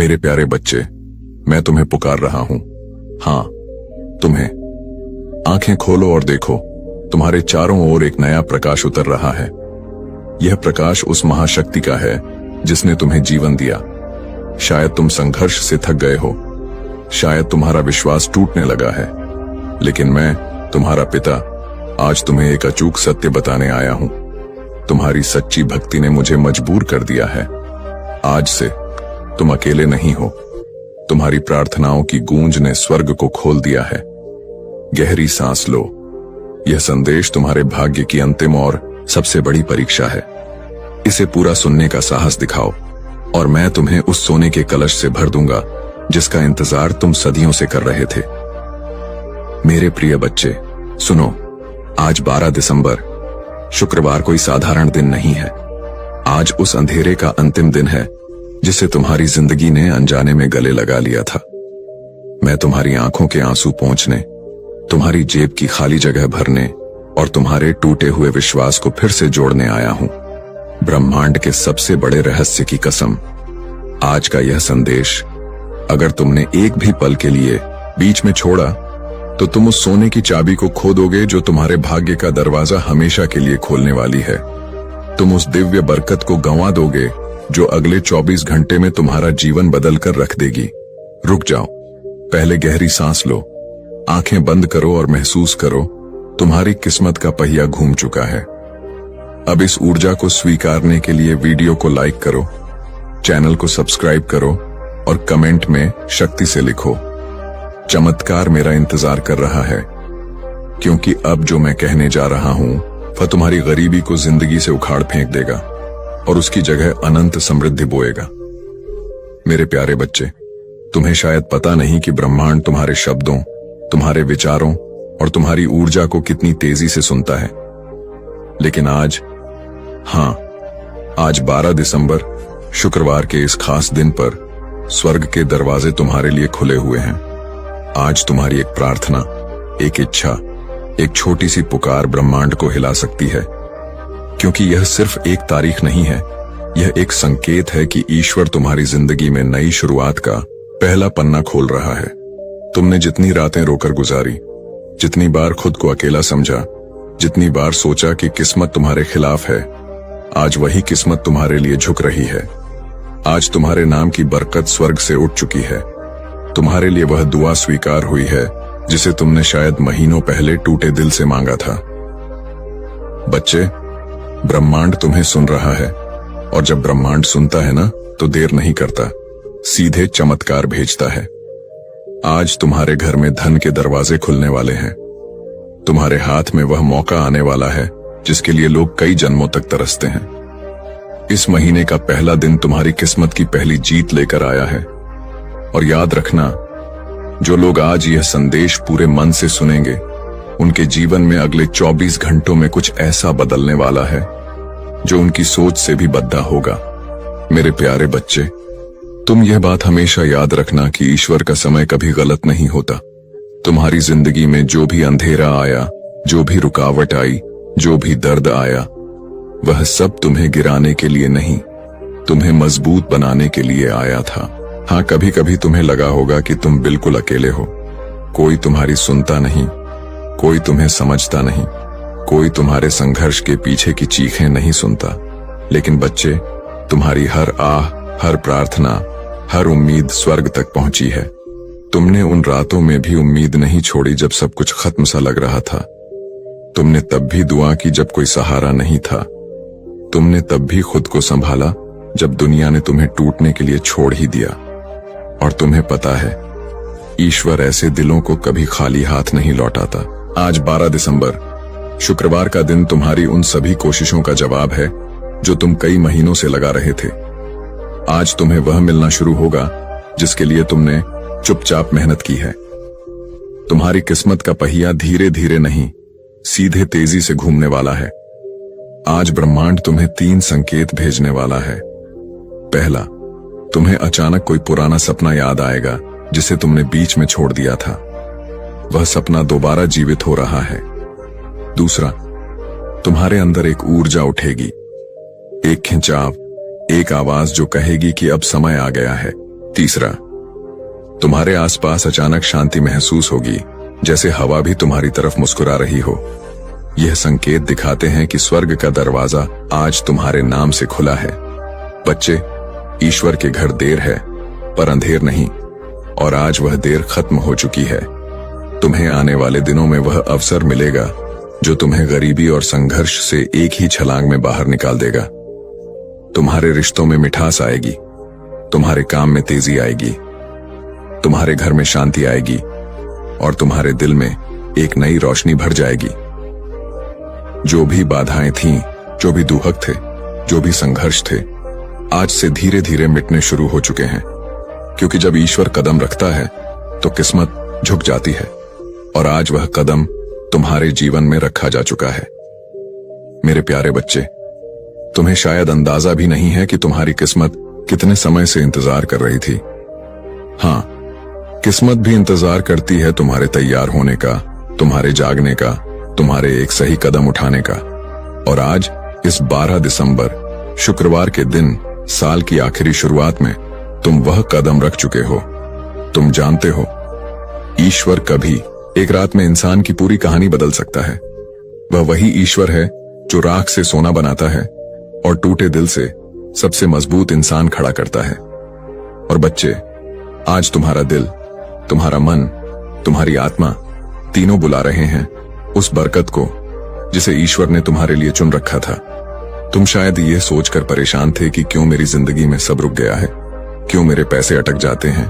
मेरे प्यारे बच्चे, मैं तुम्हें पुकार रहा हूं। हाँ, तुम्हें। आंखें खोलो और देखो, तुम्हारे चारों ओर एक नया प्रकाश उतर रहा है। यह प्रकाश उस महाशक्ति का है जिसने तुम्हें जीवन दिया। शायद तुम संघर्ष से थक गए हो, शायद तुम्हारा विश्वास टूटने लगा है, लेकिन मैं, तुम्हारा पिता, आज तुम्हें एक अचूक सत्य बताने आया हूं। तुम्हारी सच्ची भक्ति ने मुझे मजबूर कर दिया है। आज से तुम अकेले नहीं हो। तुम्हारी प्रार्थनाओं की गूंज ने स्वर्ग को खोल दिया है। गहरी सांस लो। यह संदेश तुम्हारे भाग्य की अंतिम और सबसे बड़ी परीक्षा है। इसे पूरा सुनने का साहस दिखाओ और मैं तुम्हें उस सोने के कलश से भर दूंगा जिसका इंतजार तुम सदियों से कर रहे थे। मेरे प्रिय बच्चे, सुनो, आज 12 दिसंबर, शुक्रवार कोई साधारण दिन नहीं है। आज उस अंधेरे का अंतिम दिन है जिसे तुम्हारी जिंदगी ने अनजाने में गले लगा लिया था। मैं तुम्हारी आंखों के आंसू पोंछने, तुम्हारी जेब की खाली जगह भरने और तुम्हारे टूटे हुए विश्वास को फिर से जोड़ने आया हूं। ब्रह्मांड के सबसे बड़े रहस्य की कसम, आज का यह संदेश अगर तुमने एक भी पल के लिए बीच में छोड़ा तो तुम उस सोने की चाबी को खो दोगे जो तुम्हारे भाग्य का दरवाजा हमेशा के लिए खोलने वाली है। तुम उस दिव्य बरकत को गंवा दोगे जो अगले 24 घंटे में तुम्हारा जीवन बदल कर रख देगी। रुक जाओ, पहले गहरी सांस लो, आंखें बंद करो और महसूस करो, तुम्हारी किस्मत का पहिया घूम चुका है। अब इस ऊर्जा को स्वीकारने के लिए वीडियो को लाइक करो, चैनल को सब्सक्राइब करो और कमेंट में शक्ति से लिखो, चमत्कार मेरा इंतजार कर रहा है। क्योंकि अब जो मैं कहने जा रहा हूं वह तुम्हारी गरीबी को जिंदगी से उखाड़ फेंक देगा और उसकी जगह अनंत समृद्धि बोएगा। मेरे प्यारे बच्चे, तुम्हें शायद पता नहीं कि ब्रह्मांड तुम्हारे शब्दों, तुम्हारे विचारों और तुम्हारी ऊर्जा को कितनी तेजी से सुनता है। लेकिन आज, हाँ, आज 12 दिसंबर, शुक्रवार के इस खास दिन पर स्वर्ग के दरवाजे तुम्हारे लिए खुले हुए हैं। आज तुम्हारी एक प्रार्थना, एक इच्छा, एक छोटी सी पुकार ब्रह्मांड को हिला सकती है। क्योंकि यह सिर्फ एक तारीख नहीं है, यह एक संकेत है कि ईश्वर तुम्हारी जिंदगी में नई शुरुआत का पहला पन्ना खोल रहा है। तुमने जितनी रातें रोकर गुजारी, जितनी बार खुद को अकेला समझा, जितनी बार सोचा कि किस्मत तुम्हारे खिलाफ है, आज वही किस्मत तुम्हारे लिए झुक रही है। आज तुम्हारे नाम की बरकत स्वर्ग से उठ चुकी है। तुम्हारे लिए वह दुआ स्वीकार हुई है जिसे तुमने शायद महीनों पहले टूटे दिल से मांगा था। बच्चे, ब्रह्मांड तुम्हें सुन रहा है और जब ब्रह्मांड सुनता है ना, तो देर नहीं करता, सीधे चमत्कार भेजता है। आज तुम्हारे घर में धन के दरवाजे खुलने वाले हैं। तुम्हारे हाथ में वह मौका आने वाला है जिसके लिए लोग कई जन्मों तक तरसते हैं। इस महीने का पहला दिन तुम्हारी किस्मत की पहली जीत लेकर आया है। और याद रखना, जो लोग आज यह संदेश पूरे मन से सुनेंगे, उनके जीवन में अगले 24 घंटों में कुछ ऐसा बदलने वाला है जो उनकी सोच से भी बद्दा होगा। मेरे प्यारे बच्चे, तुम यह बात हमेशा याद रखना कि ईश्वर का समय कभी गलत नहीं होता। तुम्हारी जिंदगी में जो भी अंधेरा आया, जो भी रुकावट आई, जो भी दर्द आया, वह सब तुम्हें गिराने के लिए नहीं, तुम्हें मजबूत बनाने के लिए आया था। हाँ, कभी कभी तुम्हें लगा होगा कि तुम बिल्कुल अकेले हो। कोई तुम्हारी सुनता नहीं, कोई तुम्हें समझता नहीं, कोई तुम्हारे संघर्ष के पीछे की चीखें नहीं सुनता। लेकिन बच्चे, तुम्हारी हर आह, हर प्रार्थना, हर उम्मीद स्वर्ग तक पहुंची है। तुमने उन रातों में भी उम्मीद नहीं छोड़ी जब सब कुछ खत्म सा लग रहा था। तुमने तब भी दुआ की जब कोई सहारा नहीं था। तुमने तब भी खुद को संभाला जब दुनिया ने तुम्हें टूटने के लिए छोड़ ही दिया। और तुम्हें पता है, ईश्वर ऐसे दिलों को कभी खाली हाथ नहीं लौटाता। आज 12 दिसंबर, शुक्रवार का दिन तुम्हारी उन सभी कोशिशों का जवाब है जो तुम कई महीनों से लगा रहे थे। आज तुम्हें वह मिलना शुरू होगा जिसके लिए तुमने चुपचाप मेहनत की है। तुम्हारी किस्मत का पहिया धीरे धीरे नहीं, सीधे तेजी से घूमने वाला है। आज ब्रह्मांड तुम्हें 3 संकेत भेजने वाला है। पहला, तुम्हें अचानक कोई पुराना सपना याद आएगा जिसे तुमने बीच में छोड़ दिया था। वह सपना दोबारा जीवित हो रहा है। दूसरा, तुम्हारे अंदर एक ऊर्जा उठेगी, एक खिंचाव, एक आवाज जो कहेगी कि अब समय आ गया है, तीसरा, तुम्हारे आसपास अचानक शांति महसूस होगी, जैसे हवा भी तुम्हारी तरफ मुस्कुरा रही हो। यह संकेत दिखाते हैं कि स्वर्ग का दरवाजा आज तुम्हारे नाम से खुला है। बच्चे, ईश्वर के घर देर है पर अंधेर नहीं, और आज वह देर खत्म हो चुकी है। तुम्हें आने वाले दिनों में वह अवसर मिलेगा जो तुम्हें गरीबी और संघर्ष से एक ही छलांग में बाहर निकाल देगा। तुम्हारे रिश्तों में मिठास आएगी, तुम्हारे काम में तेजी आएगी, तुम्हारे घर में शांति आएगी और तुम्हारे दिल में एक नई रोशनी भर जाएगी। जो भी बाधाएं थीं, जो भी दुहक थे, जो भी संघर्ष थे, आज से धीरे धीरे मिटने शुरू हो चुके हैं। क्योंकि जब ईश्वर कदम रखता है तो किस्मत झुक जाती है, और आज वह कदम तुम्हारे जीवन में रखा जा चुका है। मेरे प्यारे बच्चे, तुम्हें शायद अंदाजा भी नहीं है कि तुम्हारी किस्मत कितने समय से इंतजार कर रही थी। हाँ, किस्मत भी इंतजार करती है तुम्हारे तैयार होने का, तुम्हारे जागने का, तुम्हारे एक सही कदम उठाने का। और आज इस 12 दिसंबर शुक्रवार के दिन, साल की आखिरी शुरुआत में तुम वह कदम रख चुके हो। तुम जानते हो, ईश्वर कभी एक रात में इंसान की पूरी कहानी बदल सकता है। वह वही ईश्वर है जो राख से सोना बनाता है और टूटे दिल से सबसे मजबूत इंसान खड़ा करता है। और बच्चे, आज तुम्हारा दिल, तुम्हारा मन, तुम्हारी आत्मा तीनों बुला रहे हैं उस बरकत को जिसे ईश्वर ने तुम्हारे लिए चुन रखा था। तुम शायद यह सोचकर परेशान थे कि क्यों मेरी जिंदगी में सब रुक गया है, क्यों मेरे पैसे अटक जाते हैं,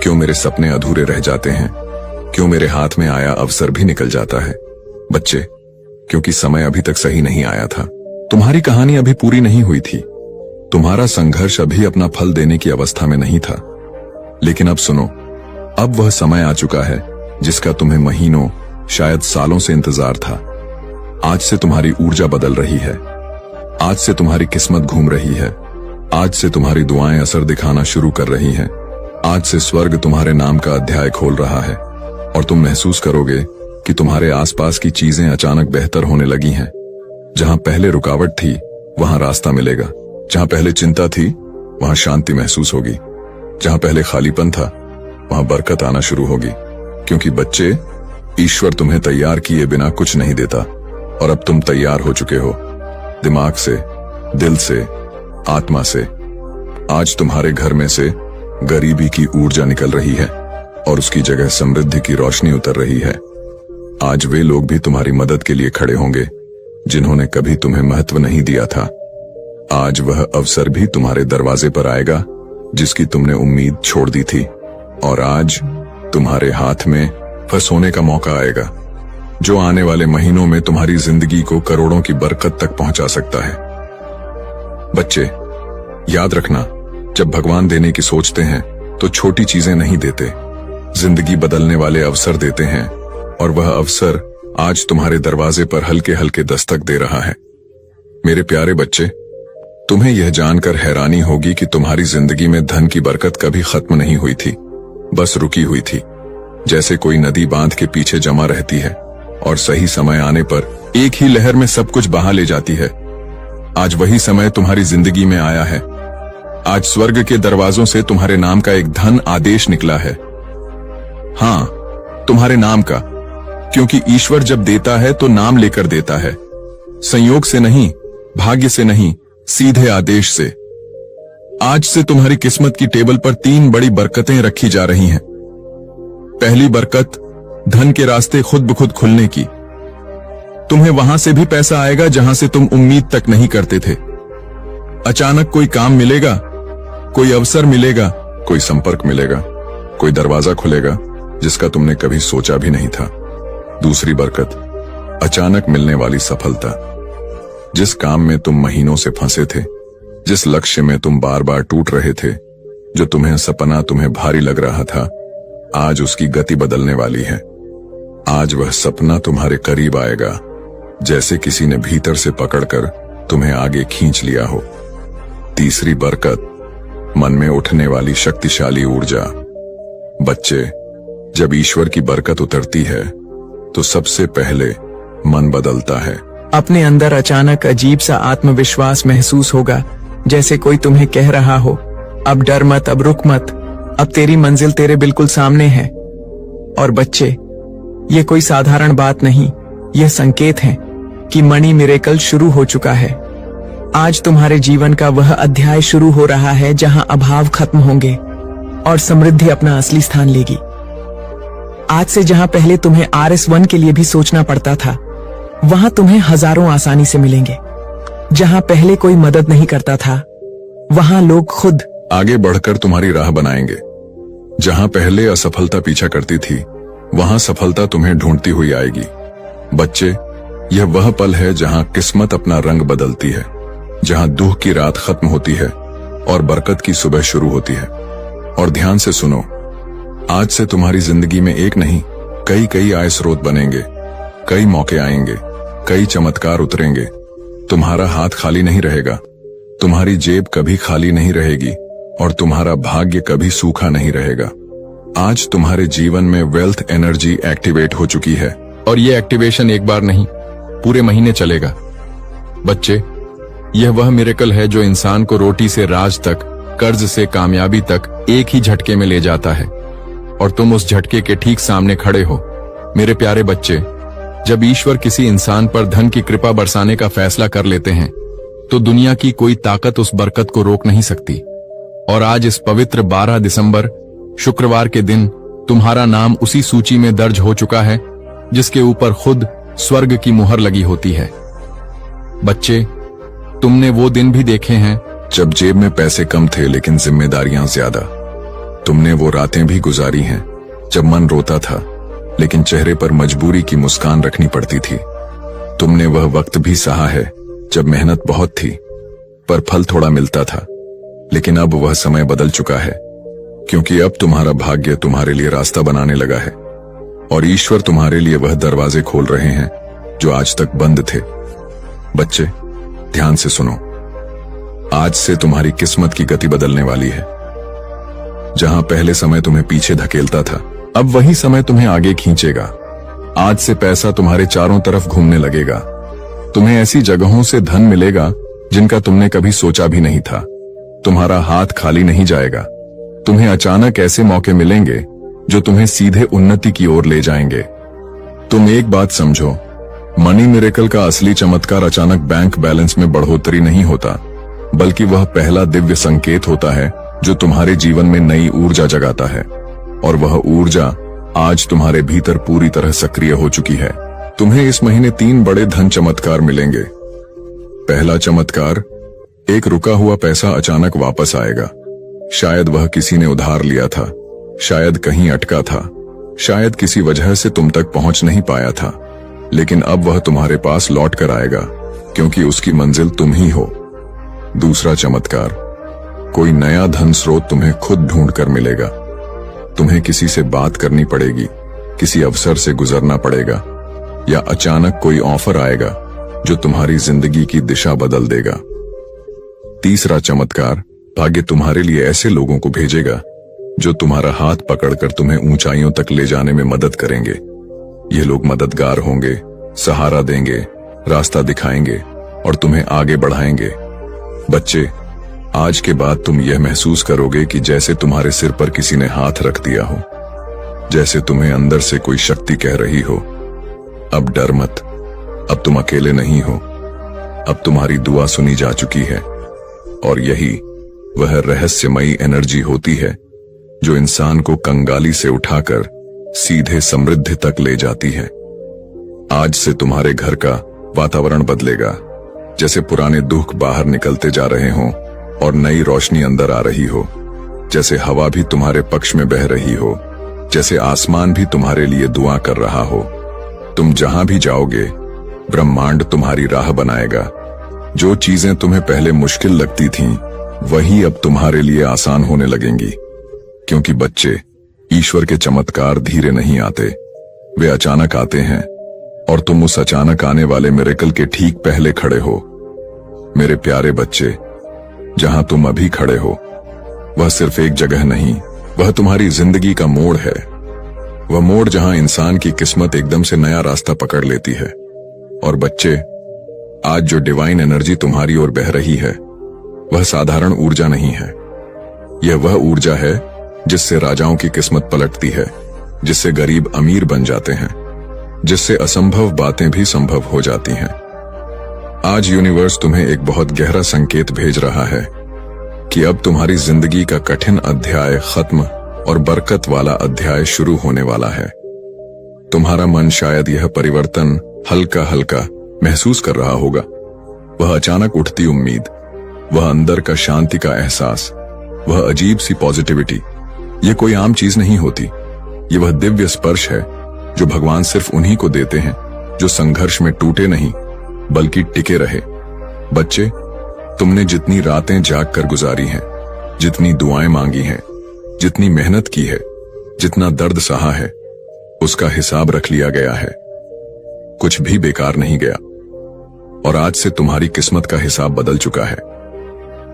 क्यों मेरे सपने अधूरे रह जाते हैं, क्यों मेरे हाथ में आया अवसर भी निकल जाता है। बच्चे, क्योंकि समय अभी तक सही नहीं आया था। तुम्हारी कहानी अभी पूरी नहीं हुई थी, तुम्हारा संघर्ष अभी अपना फल देने की अवस्था में नहीं था। लेकिन अब सुनो, अब वह समय आ चुका है जिसका तुम्हें महीनों, शायद सालों से इंतजार था। आज से तुम्हारी ऊर्जा बदल रही है, आज से तुम्हारी किस्मत घूम रही है, आज से तुम्हारी दुआएं असर दिखाना शुरू कर रही हैं। आज से स्वर्ग तुम्हारे नाम का अध्याय खोल रहा है और तुम महसूस करोगे कि तुम्हारे आसपास की चीजें अचानक बेहतर होने लगी हैं। जहां पहले रुकावट थी वहां रास्ता मिलेगा, जहां पहले चिंता थी वहां शांति महसूस होगी, जहां पहले खालीपन था वहां बरकत आना शुरू होगी। क्योंकि बच्चे, ईश्वर तुम्हें तैयार किए बिना कुछ नहीं देता, और अब तुम तैयार हो चुके हो, दिमाग से, दिल से, आत्मा से। आज तुम्हारे घर में से गरीबी की ऊर्जा निकल रही है और उसकी जगह समृद्धि की रोशनी उतर रही है। आज वे लोग भी तुम्हारी मदद के लिए खड़े होंगे जिन्होंने कभी तुम्हें महत्व नहीं दिया था। आज वह अवसर भी तुम्हारे दरवाजे पर आएगा जिसकी तुमने उम्मीद छोड़ दी थी, और आज तुम्हारे हाथ में वह सोने का मौका आएगा जो आने वाले महीनों में तुम्हारी जिंदगी को करोड़ों की बरकत तक पहुंचा सकता है। बच्चे, याद रखना, जब भगवान देने की सोचते हैं तो छोटी चीजें नहीं देते, जिंदगी बदलने वाले अवसर देते हैं, और वह अवसर आज तुम्हारे दरवाजे पर हल्के हल्के दस्तक दे रहा है। मेरे प्यारे बच्चे, तुम्हें यह जानकर हैरानी होगी कि तुम्हारी जिंदगी में धन की बरकत कभी खत्म नहीं हुई थी, बस रुकी हुई थी। जैसे कोई नदी बांध के पीछे जमा रहती है और सही समय आने पर एक ही लहर में सब कुछ बहा ले जाती है। आज वही समय तुम्हारी जिंदगी में आया है। आज स्वर्ग के दरवाजों से तुम्हारे नाम का एक धन आदेश निकला है। हाँ, तुम्हारे नाम का, क्योंकि ईश्वर जब देता है तो नाम लेकर देता है, संयोग से नहीं, भाग्य से नहीं, सीधे आदेश से। आज से तुम्हारी किस्मत की टेबल पर 3 बड़ी बरकतें रखी जा रही हैं। पहली बरकत, धन के रास्ते खुद ब खुद खुलने की। तुम्हें वहां से भी पैसा आएगा जहां से तुम उम्मीद तक नहीं करते थे। अचानक कोई काम मिलेगा, कोई अवसर मिलेगा, कोई संपर्क मिलेगा, कोई दरवाजा खुलेगा जिसका तुमने कभी सोचा भी नहीं था। दूसरी बरकत, अचानक मिलने वाली सफलता। जिस काम में तुम महीनों से फंसे थे, जिस लक्ष्य में तुम बार बार टूट रहे थे, जो सपना तुम्हें भारी लग रहा था, आज उसकी गति बदलने वाली है। आज वह सपना तुम्हारे करीब आएगा, जैसे किसी ने भीतर से पकड़कर तुम्हें आगे खींच लिया हो। तीसरी बरकत, मन में उठने वाली शक्तिशाली ऊर्जा। बच्चे, जब ईश्वर की बरकत उतरती है तो सबसे पहले मन बदलता है। अपने अंदर अचानक अजीब सा आत्मविश्वास महसूस होगा, जैसे कोई तुम्हें कह रहा हो, अब डर मत, अब रुक मत, अब तेरी मंजिल तेरे बिल्कुल सामने है। और बच्चे, ये कोई साधारण बात नहीं, यह संकेत है कि मनी मिरेकल शुरू हो चुका है। आज तुम्हारे जीवन का वह अध्याय शुरू हो रहा है जहां अभाव खत्म होंगे और समृद्धि अपना असली स्थान लेगी। आज से जहां पहले तुम्हें RS1 के लिए भी सोचना पड़ता था, वहां तुम्हें हजारों आसानी से मिलेंगे। जहां पहले कोई मदद नहीं करता था, वहां लोग खुद आगे बढ़कर तुम्हारी राह बनाएंगे। जहां पहले असफलता पीछा करती थी, वहां सफलता तुम्हें ढूंढती हुई आएगी। बच्चे, यह वह पल है जहां किस्मत अपना रंग बदलती है, जहां दुख की रात खत्म होती है और बरकत की सुबह शुरू होती है। और ध्यान से सुनो, आज से तुम्हारी जिंदगी में एक नहीं, कई आय स्रोत बनेंगे, कई मौके आएंगे, कई चमत्कार उतरेंगे। तुम्हारा हाथ खाली नहीं रहेगा, तुम्हारी जेब कभी खाली नहीं रहेगी और तुम्हारा भाग्य कभी सूखा नहीं रहेगा। आज तुम्हारे जीवन में वेल्थ एनर्जी एक्टिवेट हो चुकी है और ये एक्टिवेशन एक बार नहीं, पूरे महीने चलेगा। बच्चे, यह वह मिरेकल है जो इंसान को रोटी से राज तक, कर्ज से कामयाबी तक एक ही झटके में ले जाता है। और तुम उस झटके के ठीक सामने खड़े हो। मेरे प्यारे बच्चे, जब ईश्वर किसी इंसान पर धन की कृपा बरसाने का फैसला कर लेते हैं, तो दुनिया की कोई ताकत उस बरकत को रोक नहीं सकती। और आज इस पवित्र 12 दिसंबर शुक्रवार के दिन तुम्हारा नाम उसी सूची में दर्ज हो चुका है जिसके ऊपर खुद स्वर्ग की मुहर लगी होती है। बच्चे, तुमने वो दिन भी देखे हैं जब जेब में पैसे कम थे लेकिन जिम्मेदारियां ज्यादा। तुमने वो रातें भी गुजारी हैं जब मन रोता था लेकिन चेहरे पर मजबूरी की मुस्कान रखनी पड़ती थी। तुमने वह वक्त भी सहा है जब मेहनत बहुत थी पर फल थोड़ा मिलता था। लेकिन अब वह समय बदल चुका है, क्योंकि अब तुम्हारा भाग्य तुम्हारे लिए रास्ता बनाने लगा है और ईश्वर तुम्हारे लिए वह दरवाजे खोल रहे हैं जो आज तक बंद थे। बच्चे, ध्यान से सुनो, आज से तुम्हारी किस्मत की गति बदलने वाली है। जहां पहले समय तुम्हें पीछे धकेलता था, अब वही समय तुम्हें आगे खींचेगा। आज से पैसा तुम्हारे चारों तरफ घूमने लगेगा। तुम्हें ऐसी जगहों से धन मिलेगा जिनका तुमने कभी सोचा भी नहीं था। तुम्हारा हाथ खाली नहीं जाएगा। तुम्हें अचानक ऐसे मौके मिलेंगे जो तुम्हें सीधे उन्नति की ओर ले जाएंगे। तुम एक बात समझो, मनी मिरेकल का असली चमत्कार अचानक बैंक बैलेंस में बढ़ोतरी नहीं होता, बल्कि वह पहला दिव्य संकेत होता है जो तुम्हारे जीवन में नई ऊर्जा जगाता है। और वह ऊर्जा आज तुम्हारे भीतर पूरी तरह सक्रिय हो चुकी है। तुम्हें इस महीने 3 बड़े धन चमत्कार मिलेंगे। पहला चमत्कार, एक रुका हुआ पैसा अचानक वापस आएगा। शायद वह किसी ने उधार लिया था, शायद कहीं अटका था, शायद किसी वजह से तुम तक पहुंच नहीं पाया था, लेकिन अब वह तुम्हारे पास लौट कर आएगा, क्योंकि उसकी मंजिल तुम ही हो। दूसरा चमत्कार, कोई नया धन स्रोत तुम्हें खुद ढूंढ कर मिलेगा। तुम्हें किसी से बात करनी पड़ेगी, किसी अवसर से गुजरना पड़ेगा, या अचानक कोई ऑफर आएगा जो तुम्हारी जिंदगी की दिशा बदल देगा। तीसरा चमत्कार, भाग्य तुम्हारे लिए ऐसे लोगों को भेजेगा जो तुम्हारा हाथ पकड़कर तुम्हें ऊंचाइयों तक ले जाने में मदद करेंगे। ये लोग मददगार होंगे, सहारा देंगे, रास्ता दिखाएंगे और तुम्हें आगे बढ़ाएंगे। बच्चे, आज के बाद तुम यह महसूस करोगे कि जैसे तुम्हारे सिर पर किसी ने हाथ रख दिया हो, जैसे तुम्हें अंदर से कोई शक्ति कह रही हो, अब डर मत, अब तुम अकेले नहीं हो, अब तुम्हारी दुआ सुनी जा चुकी है। और यही वह रहस्यमयी एनर्जी होती है जो इंसान को कंगाली से उठाकर सीधे समृद्धि तक ले जाती है। आज से तुम्हारे घर का वातावरण बदलेगा, जैसे पुराने दुख बाहर निकलते जा रहे हों और नई रोशनी अंदर आ रही हो, जैसे हवा भी तुम्हारे पक्ष में बह रही हो, जैसे आसमान भी तुम्हारे लिए दुआ कर रहा हो। तुम जहां भी जाओगे, ब्रह्मांड तुम्हारी राह बनाएगा। जो चीजें तुम्हें पहले मुश्किल लगती थीं, वही अब तुम्हारे लिए आसान होने लगेंगी। क्योंकि बच्चे, ईश्वर के चमत्कार धीरे नहीं आते, वे अचानक आते हैं और तुम उस अचानक आने वाले मिरेकल के ठीक पहले खड़े हो। मेरे प्यारे बच्चे, जहां तुम अभी खड़े हो, वह सिर्फ एक जगह नहीं, वह तुम्हारी जिंदगी का मोड़ है। वह मोड़ जहां इंसान की किस्मत एकदम से नया रास्ता पकड़ लेती है। और बच्चे, आज जो डिवाइन एनर्जी तुम्हारी ओर बह रही है, वह साधारण ऊर्जा नहीं है। यह वह ऊर्जा है जिससे राजाओं की किस्मत पलटती है, जिससे गरीब अमीर बन जाते हैं, जिससे असंभव बातें भी संभव हो जाती हैं। आज यूनिवर्स तुम्हें एक बहुत गहरा संकेत भेज रहा है कि अब तुम्हारी जिंदगी का कठिन अध्याय खत्म और बरकत वाला अध्याय शुरू होने वाला है। तुम्हारा मन शायद यह परिवर्तन हल्का हल्का महसूस कर रहा होगा। वह अचानक उठती उम्मीद, वह अंदर का शांति का एहसास, वह अजीब सी पॉजिटिविटी। यह कोई आम चीज नहीं होती, ये वह दिव्य स्पर्श है जो भगवान सिर्फ उन्हीं को देते हैं जो संघर्ष में टूटे नहीं बल्कि टिके रहे। बच्चे, तुमने जितनी रातें जाग कर गुजारी हैं, जितनी दुआएं मांगी हैं, जितनी मेहनत की है, जितना दर्द सहा है, उसका हिसाब रख लिया गया है। कुछ भी बेकार नहीं गया। और आज से तुम्हारी किस्मत का हिसाब बदल चुका है।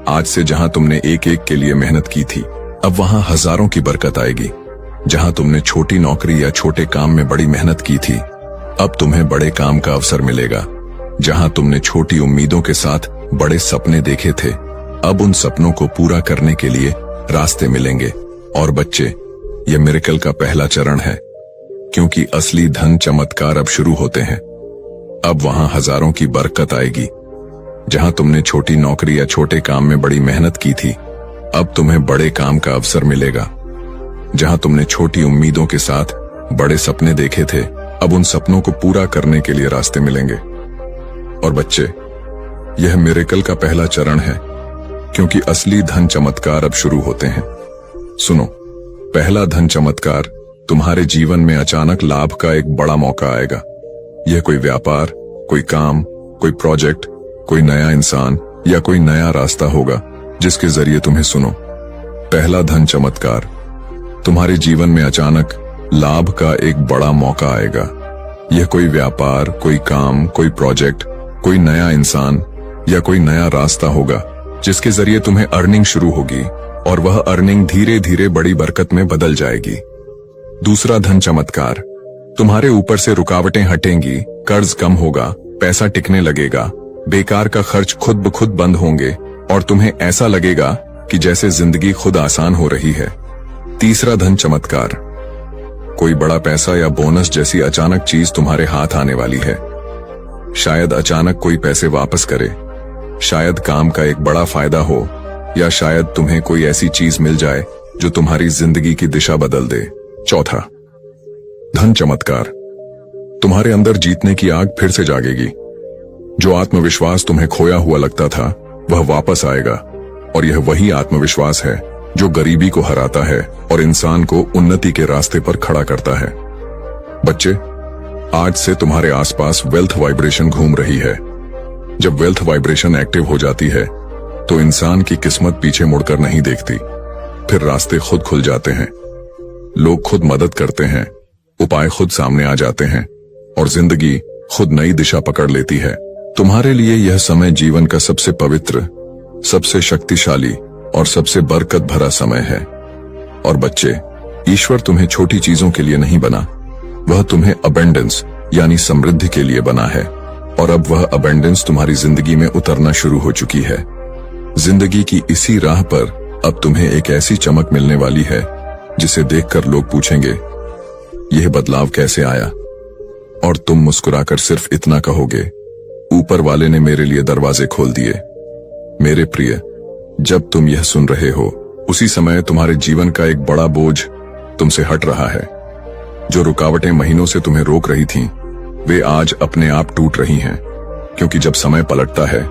आज से जहां तुमने एक एक के लिए मेहनत की थी, अब वहां हजारों की बरकत आएगी। जहां तुमने छोटी नौकरी या छोटे काम में बड़ी मेहनत की थी, अब तुम्हें बड़े काम का अवसर मिलेगा। जहां तुमने छोटी उम्मीदों के साथ बड़े सपने देखे थे, अब उन सपनों को पूरा करने के लिए रास्ते मिलेंगे। और बच्चे, यह मिरेकल का पहला चरण है, क्योंकि असली धन चमत्कार अब शुरू होते हैं। अब वहां हजारों की बरकत आएगी। जहां तुमने छोटी नौकरी या छोटे काम में बड़ी मेहनत की थी, अब तुम्हें बड़े काम का अवसर मिलेगा। जहां तुमने छोटी उम्मीदों के साथ बड़े सपने देखे थे, अब उन सपनों को पूरा करने के लिए रास्ते मिलेंगे। और बच्चे, यह मिरेकल का पहला चरण है, क्योंकि असली धन चमत्कार अब शुरू होते हैं। सुनो, पहला धन चमत्कार तुम्हारे जीवन में अचानक लाभ का एक बड़ा मौका आएगा। यह कोई व्यापार, कोई काम, कोई प्रोजेक्ट, कोई नया इंसान या कोई नया रास्ता होगा जिसके जरिए तुम्हें, सुनो, पहला धन चमत्कार तुम्हारे जीवन में अचानक लाभ का एक बड़ा मौका आएगा। यह कोई व्यापार, कोई काम, कोई प्रोजेक्ट, कोई नया इंसान या कोई नया रास्ता होगा जिसके जरिए तुम्हें अर्निंग शुरू होगी, और वह अर्निंग धीरे धीरे बड़ी बरकत में बदल जाएगी। दूसरा धन चमत्कार, तुम्हारे ऊपर से रुकावटें हटेंगी, कर्ज कम होगा, पैसा टिकने लगेगा, बेकार का खर्च खुद ब खुद बंद होंगे और तुम्हें ऐसा लगेगा कि जैसे जिंदगी खुद आसान हो रही है। तीसरा धन चमत्कार, कोई बड़ा पैसा या बोनस जैसी अचानक चीज तुम्हारे हाथ आने वाली है। शायद अचानक कोई पैसे वापस करे, शायद काम का एक बड़ा फायदा हो, या शायद तुम्हें कोई ऐसी चीज मिल जाए जो तुम्हारी जिंदगी की दिशा बदल दे। चौथा धन चमत्कार, तुम्हारे अंदर जीतने की आग फिर से जागेगी। जो आत्मविश्वास तुम्हें खोया हुआ लगता था, वह वापस आएगा। और यह वही आत्मविश्वास है जो गरीबी को हराता है और इंसान को उन्नति के रास्ते पर खड़ा करता है। बच्चे, आज से तुम्हारे आसपास वेल्थ वाइब्रेशन घूम रही है। जब वेल्थ वाइब्रेशन एक्टिव हो जाती है तो इंसान की किस्मत पीछे मुड़कर नहीं देखती, फिर रास्ते खुद खुल जाते हैं, लोग खुद मदद करते हैं, उपाय खुद सामने आ जाते हैं और जिंदगी खुद नई दिशा पकड़ लेती है। तुम्हारे लिए यह समय जीवन का सबसे पवित्र, सबसे शक्तिशाली और सबसे बरकत भरा समय है। और बच्चे, ईश्वर तुम्हें छोटी चीजों के लिए नहीं बना, वह तुम्हें अबेंडेंस यानी समृद्धि के लिए बना है। और अब वह अबेंडेंस तुम्हारी जिंदगी में उतरना शुरू हो चुकी है। जिंदगी की इसी राह पर अब तुम्हें एक ऐसी चमक मिलने वाली है जिसे देखकर लोग पूछेंगे, यह बदलाव कैसे आया? और तुम मुस्कुराकर सिर्फ इतना कहोगे, ऊपर वाले ने मेरे लिए दरवाजे खोल दिए। मेरे प्रिय, जब तुम यह सुन रहे हो, उसी समय तुम्हारे जीवन का एक बड़ा बोझ तुमसे हट रहा है। जो रुकावटें महीनों से तुम्हें रोक रही थीं, वे आज अपने आप टूट रही हैं, क्योंकि जब समय पलटता है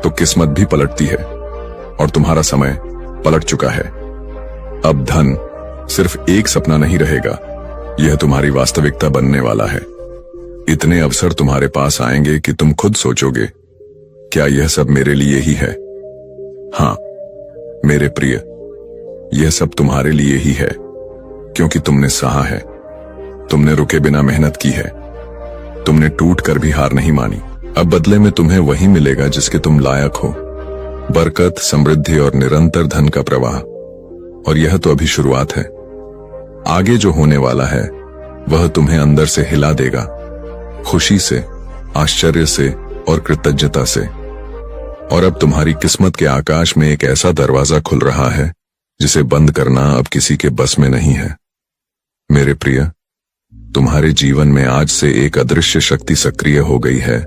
तो किस्मत भी पलटती है और तुम्हारा समय पलट चुका है। अब धन सिर्फ एक सपना नहीं रहेगा, यह तुम्हारी वास्तविकता बनने वाला है। इतने अवसर तुम्हारे पास आएंगे कि तुम खुद सोचोगे, क्या यह सब मेरे लिए ही है? हाँ मेरे प्रिय, यह सब तुम्हारे लिए ही है, क्योंकि तुमने सहा है, तुमने रुके बिना मेहनत की है, तुमने टूट कर भी हार नहीं मानी। अब बदले में तुम्हें वही मिलेगा जिसके तुम लायक हो, बरकत, समृद्धि और निरंतर धन का प्रवाह। और यह तो अभी शुरुआत है, आगे जो होने वाला है वह तुम्हें अंदर से हिला देगा, खुशी से, आश्चर्य से और कृतज्ञता से। और अब तुम्हारी किस्मत के आकाश में एक ऐसा दरवाजा खुल रहा है जिसे बंद करना अब किसी के बस में नहीं है। मेरे प्रिय, तुम्हारे जीवन में आज से एक अदृश्य शक्ति सक्रिय हो गई है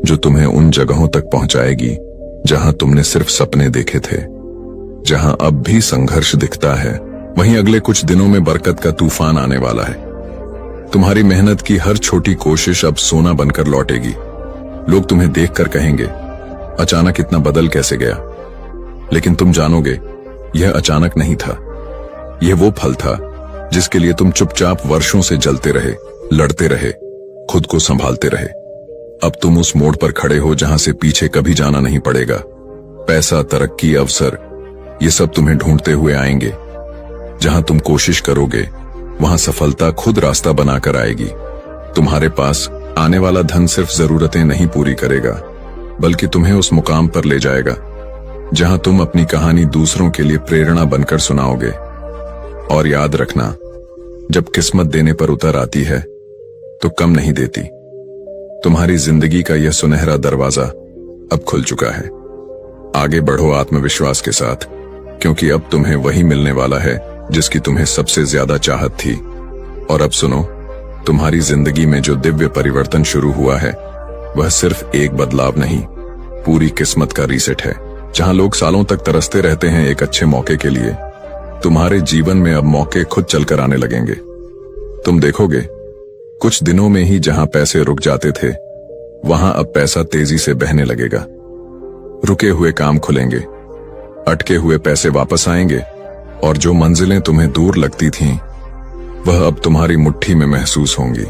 जो तुम्हें उन जगहों तक पहुंचाएगी जहां तुमने सिर्फ सपने देखे थे। जहां अब भी संघर्ष दिखता है, वहीं अगले कुछ दिनों में बरकत का तूफान आने वाला है। तुम्हारी मेहनत की हर छोटी कोशिश अब सोना बनकर लौटेगी। लोग तुम्हें देखकर कहेंगे, अचानक इतना बदल कैसे गया? लेकिन तुम जानोगे, यह अचानक नहीं था। यह वो फल था जिसके लिए तुम चुपचाप वर्षों से जलते रहे, लड़ते रहे, खुद को संभालते रहे। अब तुम उस मोड़ पर खड़े हो जहां से पीछे कभी जाना नहीं पड़ेगा। पैसा, तरक्की, अवसर, ये सब तुम्हें ढूंढते हुए आएंगे। जहां तुम कोशिश करोगे, वहां सफलता खुद रास्ता बनाकर आएगी। तुम्हारे पास आने वाला धन सिर्फ जरूरतें नहीं पूरी करेगा, बल्कि तुम्हें उस मुकाम पर ले जाएगा जहां तुम अपनी कहानी दूसरों के लिए प्रेरणा बनकर सुनाओगे। और याद रखना, जब किस्मत देने पर उतर आती है तो कम नहीं देती। तुम्हारी जिंदगी का यह सुनहरा दरवाजा अब खुल चुका है। आगे बढ़ो आत्मविश्वास के साथ, क्योंकि अब तुम्हें वही मिलने वाला है जिसकी तुम्हें सबसे ज्यादा चाहत थी। और अब सुनो, तुम्हारी जिंदगी में जो दिव्य परिवर्तन शुरू हुआ है, वह सिर्फ एक बदलाव नहीं, पूरी किस्मत का रीसेट है। जहां लोग सालों तक तरसते रहते हैं एक अच्छे मौके के लिए, तुम्हारे जीवन में अब मौके खुद चलकर आने लगेंगे। तुम देखोगे, कुछ दिनों में ही जहां पैसे रुक जाते थे, वहां अब पैसा तेजी से बहने लगेगा। रुके हुए काम खुलेंगे, अटके हुए पैसे वापस आएंगे, और जो मंजिलें तुम्हें दूर लगती थीं, वह अब तुम्हारी मुट्ठी में महसूस होंगी।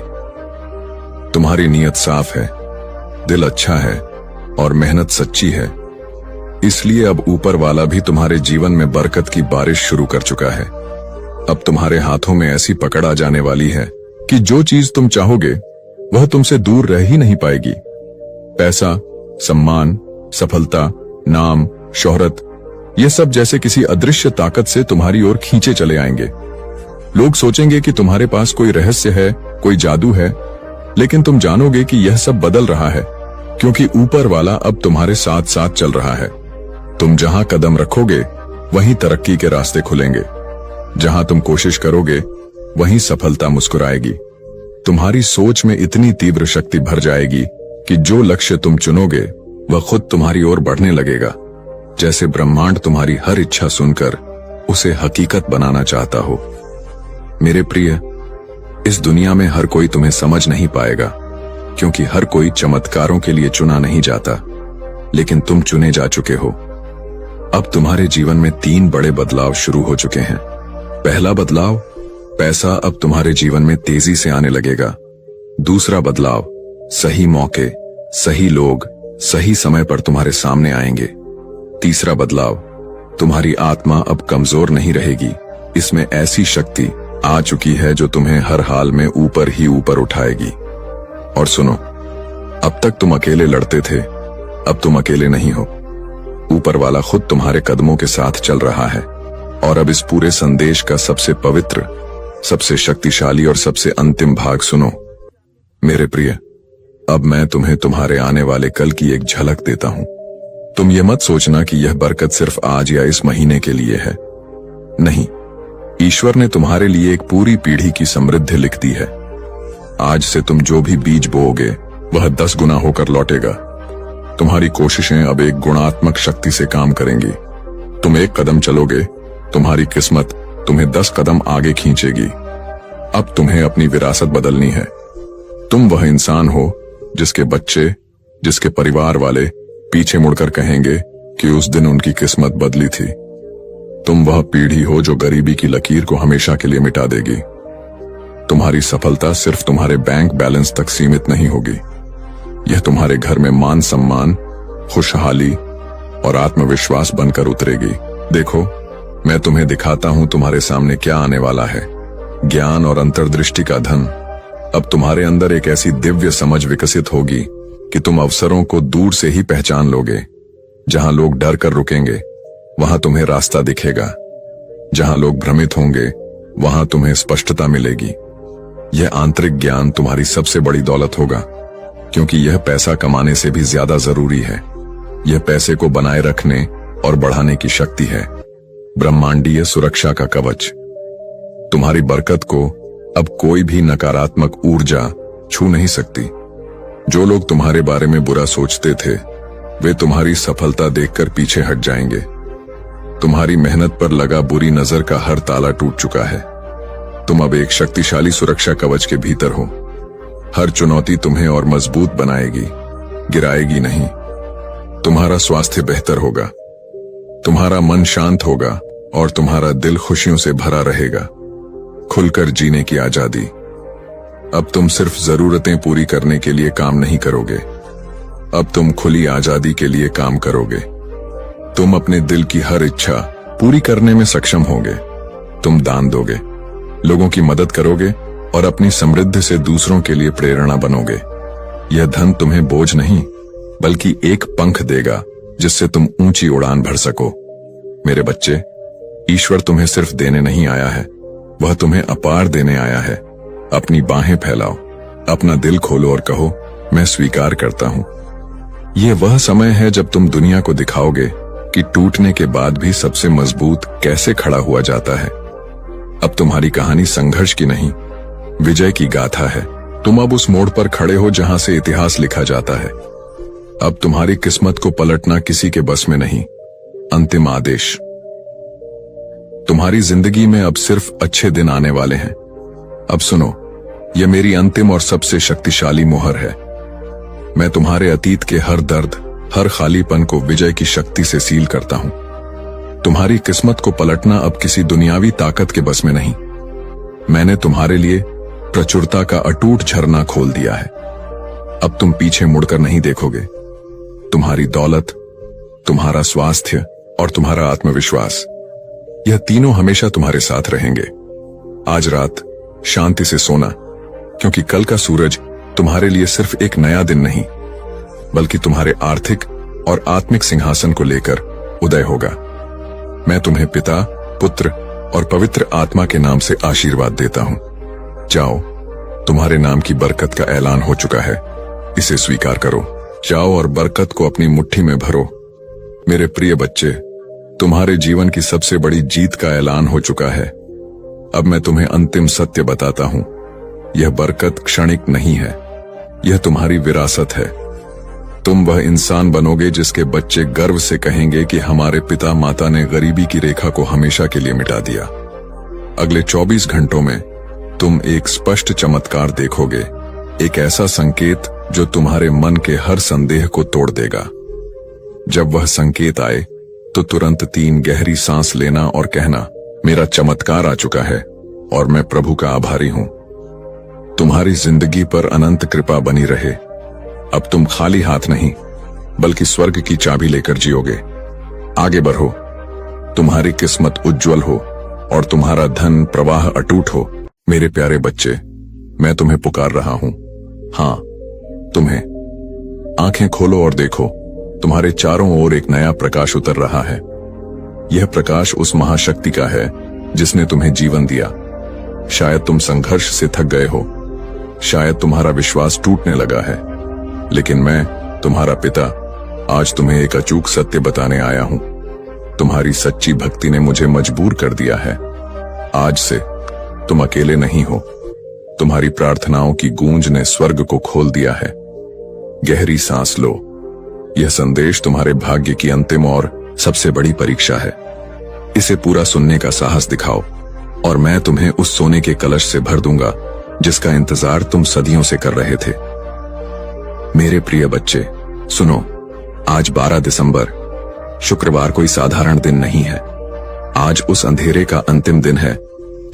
तुम्हारी नीयत साफ है, दिल अच्छा है, और मेहनत सच्ची है। इसलिए अब ऊपर वाला भी तुम्हारे जीवन में बरकत की बारिश शुरू कर चुका है। अब तुम्हारे हाथों में ऐसी पकड़ आ जाने वाली है कि जो चीज तुम चाहोगे, वह तुमसे दूर रह ही नहीं पाएगी। पैसा, सम्मान, सफलता, नाम, शोहरत, ये सब जैसे किसी अदृश्य ताकत से तुम्हारी ओर खींचे चले आएंगे। लोग सोचेंगे कि तुम्हारे पास कोई रहस्य है, कोई जादू है, लेकिन तुम जानोगे कि यह सब बदल रहा है, क्योंकि ऊपर वाला अब तुम्हारे साथ साथ चल रहा है। तुम जहां कदम रखोगे, वहीं तरक्की के रास्ते खुलेंगे। जहां तुम कोशिश करोगे, वहीं सफलता मुस्कुराएगी। तुम्हारी सोच में इतनी तीव्र शक्ति भर जाएगी कि जो लक्ष्य तुम चुनोगे, वह खुद तुम्हारी ओर बढ़ने लगेगा, जैसे ब्रह्मांड तुम्हारी हर इच्छा सुनकर उसे हकीकत बनाना चाहता हो। मेरे प्रिय, इस दुनिया में हर कोई तुम्हें समझ नहीं पाएगा, क्योंकि हर कोई चमत्कारों के लिए चुना नहीं जाता, लेकिन तुम चुने जा चुके हो। अब तुम्हारे जीवन में 3 बड़े बदलाव शुरू हो चुके हैं। पहला बदलाव, पैसा अब तुम्हारे जीवन में तेजी से आने लगेगा। दूसरा बदलाव, सही मौके, सही लोग, सही समय पर तुम्हारे सामने आएंगे। तीसरा बदलाव, तुम्हारी आत्मा अब कमजोर नहीं रहेगी। इसमें ऐसी शक्ति आ चुकी है जो तुम्हें हर हाल में ऊपर ही ऊपर उठाएगी। और सुनो, अब तक तुम अकेले लड़ते थे, अब तुम अकेले नहीं हो। ऊपर वाला खुद तुम्हारे कदमों के साथ चल रहा है। और अब इस पूरे संदेश का सबसे पवित्र, सबसे शक्तिशाली और सबसे अंतिम भाग सुनो। मेरे प्रिय, अब मैं तुम्हें तुम्हारे आने वाले कल की एक झलक देता हूं। तुम ये मत सोचना कि यह बरकत सिर्फ आज या इस महीने के लिए है। नहीं, ईश्वर ने तुम्हारे लिए एक पूरी पीढ़ी की समृद्धि लिख दी है। आज से तुम जो भी बीज बोओगे, वह 10 गुना होकर लौटेगा। तुम्हारी कोशिशें अब एक गुणात्मक शक्ति से काम करेंगी। तुम एक कदम चलोगे, तुम्हारी किस्मत तुम्हें 10 कदम आगे खींचेगी। अब तुम्हें अपनी विरासत बदलनी है। तुम वह इंसान हो जिसके बच्चे, जिसके परिवार वाले पीछे मुड़कर कहेंगे कि उस दिन उनकी किस्मत बदली थी। तुम वह पीढ़ी हो जो गरीबी की लकीर को हमेशा के लिए मिटा देगी। तुम्हारी सफलता सिर्फ तुम्हारे बैंक बैलेंस तक सीमित नहीं होगी। यह तुम्हारे घर में मान सम्मान, खुशहाली और आत्मविश्वास बनकर उतरेगी। देखो, मैं तुम्हें दिखाता हूं तुम्हारे सामने क्या आने वाला है। ज्ञान और अंतर्दृष्टि का धन। अब तुम्हारे अंदर एक ऐसी दिव्य समझ विकसित होगी कि तुम अवसरों को दूर से ही पहचान लोगे। जहां लोग डर कर रुकेंगे, वहां तुम्हें रास्ता दिखेगा। जहां लोग भ्रमित होंगे, वहां तुम्हें स्पष्टता मिलेगी। यह आंतरिक ज्ञान तुम्हारी सबसे बड़ी दौलत होगा, क्योंकि यह पैसा कमाने से भी ज्यादा जरूरी है। यह पैसे को बनाए रखने और बढ़ाने की शक्ति है। ब्रह्मांडीय सुरक्षा का कवच। तुम्हारी बरकत को अब कोई भी नकारात्मक ऊर्जा छू नहीं सकती। जो लोग तुम्हारे बारे में बुरा सोचते थे वे तुम्हारी सफलता देखकर पीछे हट जाएंगे। तुम्हारी मेहनत पर लगा बुरी नजर का हर ताला टूट चुका है। तुम अब एक शक्तिशाली सुरक्षा कवच के भीतर हो। हर चुनौती तुम्हें और मजबूत बनाएगी, गिराएगी नहीं। तुम्हारा स्वास्थ्य बेहतर होगा, तुम्हारा मन शांत होगा और तुम्हारा दिल खुशियों से भरा रहेगा। खुलकर जीने की आजादी। अब तुम सिर्फ जरूरतें पूरी करने के लिए काम नहीं करोगे, अब तुम खुली आजादी के लिए काम करोगे। तुम अपने दिल की हर इच्छा पूरी करने में सक्षम होगे। तुम दान दोगे, लोगों की मदद करोगे और अपनी समृद्धि से दूसरों के लिए प्रेरणा बनोगे। यह धन तुम्हें बोझ नहीं बल्कि एक पंख देगा जिससे तुम ऊंची उड़ान भर सको। मेरे बच्चे, ईश्वर तुम्हें सिर्फ देने नहीं आया है, वह तुम्हें अपार देने आया है। अपनी बाहें फैलाओ, अपना दिल खोलो और कहो, मैं स्वीकार करता हूं। यह वह समय है जब तुम दुनिया को दिखाओगे कि टूटने के बाद भी सबसे मजबूत कैसे खड़ा हुआ जाता है। अब तुम्हारी कहानी संघर्ष की नहीं, विजय की गाथा है। तुम अब उस मोड़ पर खड़े हो जहां से इतिहास लिखा जाता है। अब तुम्हारी किस्मत को पलटना किसी के बस में नहीं। अंतिम आदेश। तुम्हारी जिंदगी में अब सिर्फ अच्छे दिन आने वाले हैं। अब सुनो, यह मेरी अंतिम और सबसे शक्तिशाली मुहर है। मैं तुम्हारे अतीत के हर दर्द, हर खालीपन को विजय की शक्ति से सील करता हूं। तुम्हारी किस्मत को पलटना अब किसी दुनियावी ताकत के बस में नहीं। मैंने तुम्हारे लिए प्रचुरता का अटूट झरना खोल दिया है। अब तुम पीछे मुड़कर नहीं देखोगे। तुम्हारी दौलत, तुम्हारा स्वास्थ्य और तुम्हारा आत्मविश्वास, यह तीनों हमेशा तुम्हारे साथ रहेंगे। आज रात शांति से सोना, क्योंकि कल का सूरज तुम्हारे लिए सिर्फ एक नया दिन नहीं बल्कि तुम्हारे आर्थिक और आत्मिक सिंहासन को लेकर उदय होगा। मैं तुम्हें पिता, पुत्र और पवित्र आत्मा के नाम से आशीर्वाद देता हूं। जाओ, तुम्हारे नाम की बरकत का ऐलान हो चुका है, इसे स्वीकार करो। जाओ और बरकत को अपनी मुट्ठी में भरो। मेरे प्रिय बच्चे, तुम्हारे जीवन की सबसे बड़ी जीत का ऐलान हो चुका है। अब मैं तुम्हें अंतिम सत्य बताता हूं। यह बरकत क्षणिक नहीं है, यह तुम्हारी विरासत है। तुम वह इंसान बनोगे जिसके बच्चे गर्व से कहेंगे कि हमारे पिता माता ने गरीबी की रेखा को हमेशा के लिए मिटा दिया। अगले 24 घंटों में तुम एक स्पष्ट चमत्कार देखोगे, एक ऐसा संकेत जो तुम्हारे मन के हर संदेह को तोड़ देगा। जब वह संकेत आए तो तुरंत 3 गहरी सांस लेना और कहना, मेरा चमत्कार आ चुका है और मैं प्रभु का आभारी हूं। तुम्हारी जिंदगी पर अनंत कृपा बनी रहे। अब तुम खाली हाथ नहीं बल्कि स्वर्ग की चाबी लेकर जियोगे। आगे बढ़ो, तुम्हारी किस्मत उज्जवल हो और तुम्हारा धन प्रवाह अटूट हो। मेरे प्यारे बच्चे, मैं तुम्हें पुकार रहा हूं। हां, तुम्हें। आंखें खोलो और देखो, तुम्हारे चारों ओर एक नया प्रकाश उतर रहा है। यह प्रकाश उस महाशक्ति का है जिसने तुम्हें जीवन दिया। शायद तुम संघर्ष से थक गए हो, शायद तुम्हारा विश्वास टूटने लगा है, लेकिन मैं, तुम्हारा पिता, आज तुम्हें एक अचूक सत्य बताने आया हूं। तुम्हारी सच्ची भक्ति ने मुझे मजबूर कर दिया है। आज से तुम अकेले नहीं हो। तुम्हारी प्रार्थनाओं की गूंज ने स्वर्ग को खोल दिया है। गहरी सांस लो। यह संदेश तुम्हारे भाग्य की अंतिम और सबसे बड़ी परीक्षा है। इसे पूरा सुनने का साहस दिखाओ और मैं तुम्हें उस सोने के कलश से भर दूंगा जिसका इंतजार तुम सदियों से कर रहे थे। मेरे प्रिय बच्चे, सुनो, आज 12 दिसंबर, शुक्रवार कोई साधारण दिन नहीं है। आज उस अंधेरे का अंतिम दिन है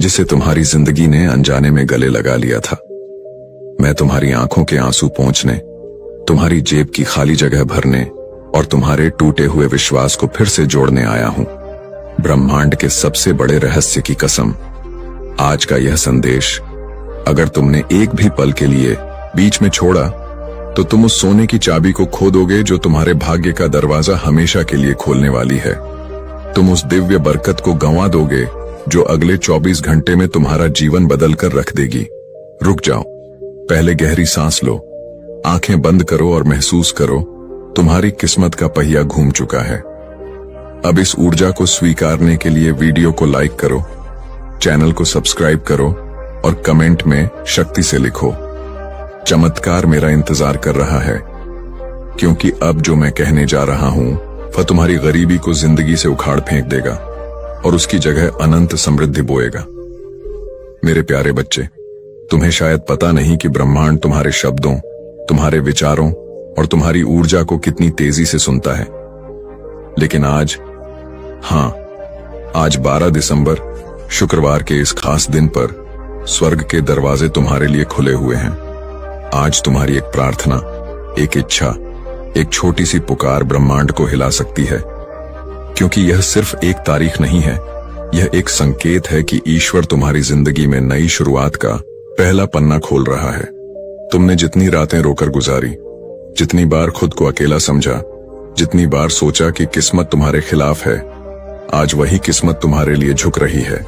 जिसे तुम्हारी जिंदगी ने अनजाने में गले लगा लिया था। मैं तुम्हारी आंखों के आंसू पोंछने, तुम्हारी जेब की खाली जगह भरने और तुम्हारे टूटे हुए विश्वास को फिर से जोड़ने आया हूं। ब्रह्मांड के सबसे बड़े रहस्य की कसम, आज का यह संदेश अगर तुमने एक भी पल के लिए बीच में छोड़ा तो तुम उस सोने की चाबी को खो दोगे जो तुम्हारे भाग्य का दरवाजा हमेशा के लिए खोलने वाली है। तुम उस दिव्य बरकत को गंवा दोगे जो अगले 24 घंटे में तुम्हारा जीवन बदल कर रख देगी। रुक जाओ, पहले गहरी सांस लो, आंखें बंद करो और महसूस करो, तुम्हारी किस्मत का पहिया घूम चुका है। अब इस ऊर्जा को स्वीकारने के लिए वीडियो को लाइक करो, चैनल को सब्सक्राइब करो और कमेंट में शक्ति से लिखो, चमत्कार मेरा इंतजार कर रहा है। क्योंकि अब जो मैं कहने जा रहा हूं वह तुम्हारी गरीबी को जिंदगी से उखाड़ फेंक देगा और उसकी जगह अनंत समृद्धि बोएगा। मेरे प्यारे बच्चे, तुम्हें शायद पता नहीं कि ब्रह्मांड तुम्हारे शब्दों, तुम्हारे विचारों और तुम्हारी ऊर्जा को कितनी तेजी से सुनता है। लेकिन आज, हां, आज 12 दिसंबर शुक्रवार के इस खास दिन पर स्वर्ग के दरवाजे तुम्हारे लिए खुले हुए हैं। आज तुम्हारी एक प्रार्थना, एक इच्छा, एक छोटी सी पुकार ब्रह्मांड को हिला सकती है। क्योंकि यह सिर्फ एक तारीख नहीं है, यह एक संकेत है कि ईश्वर तुम्हारी जिंदगी में नई शुरुआत का पहला पन्ना खोल रहा है। तुमने जितनी रातें रोकर गुजारी, जितनी बार खुद को अकेला समझा, जितनी बार सोचा कि किस्मत तुम्हारे खिलाफ है, आज वही किस्मत तुम्हारे लिए झुक रही है।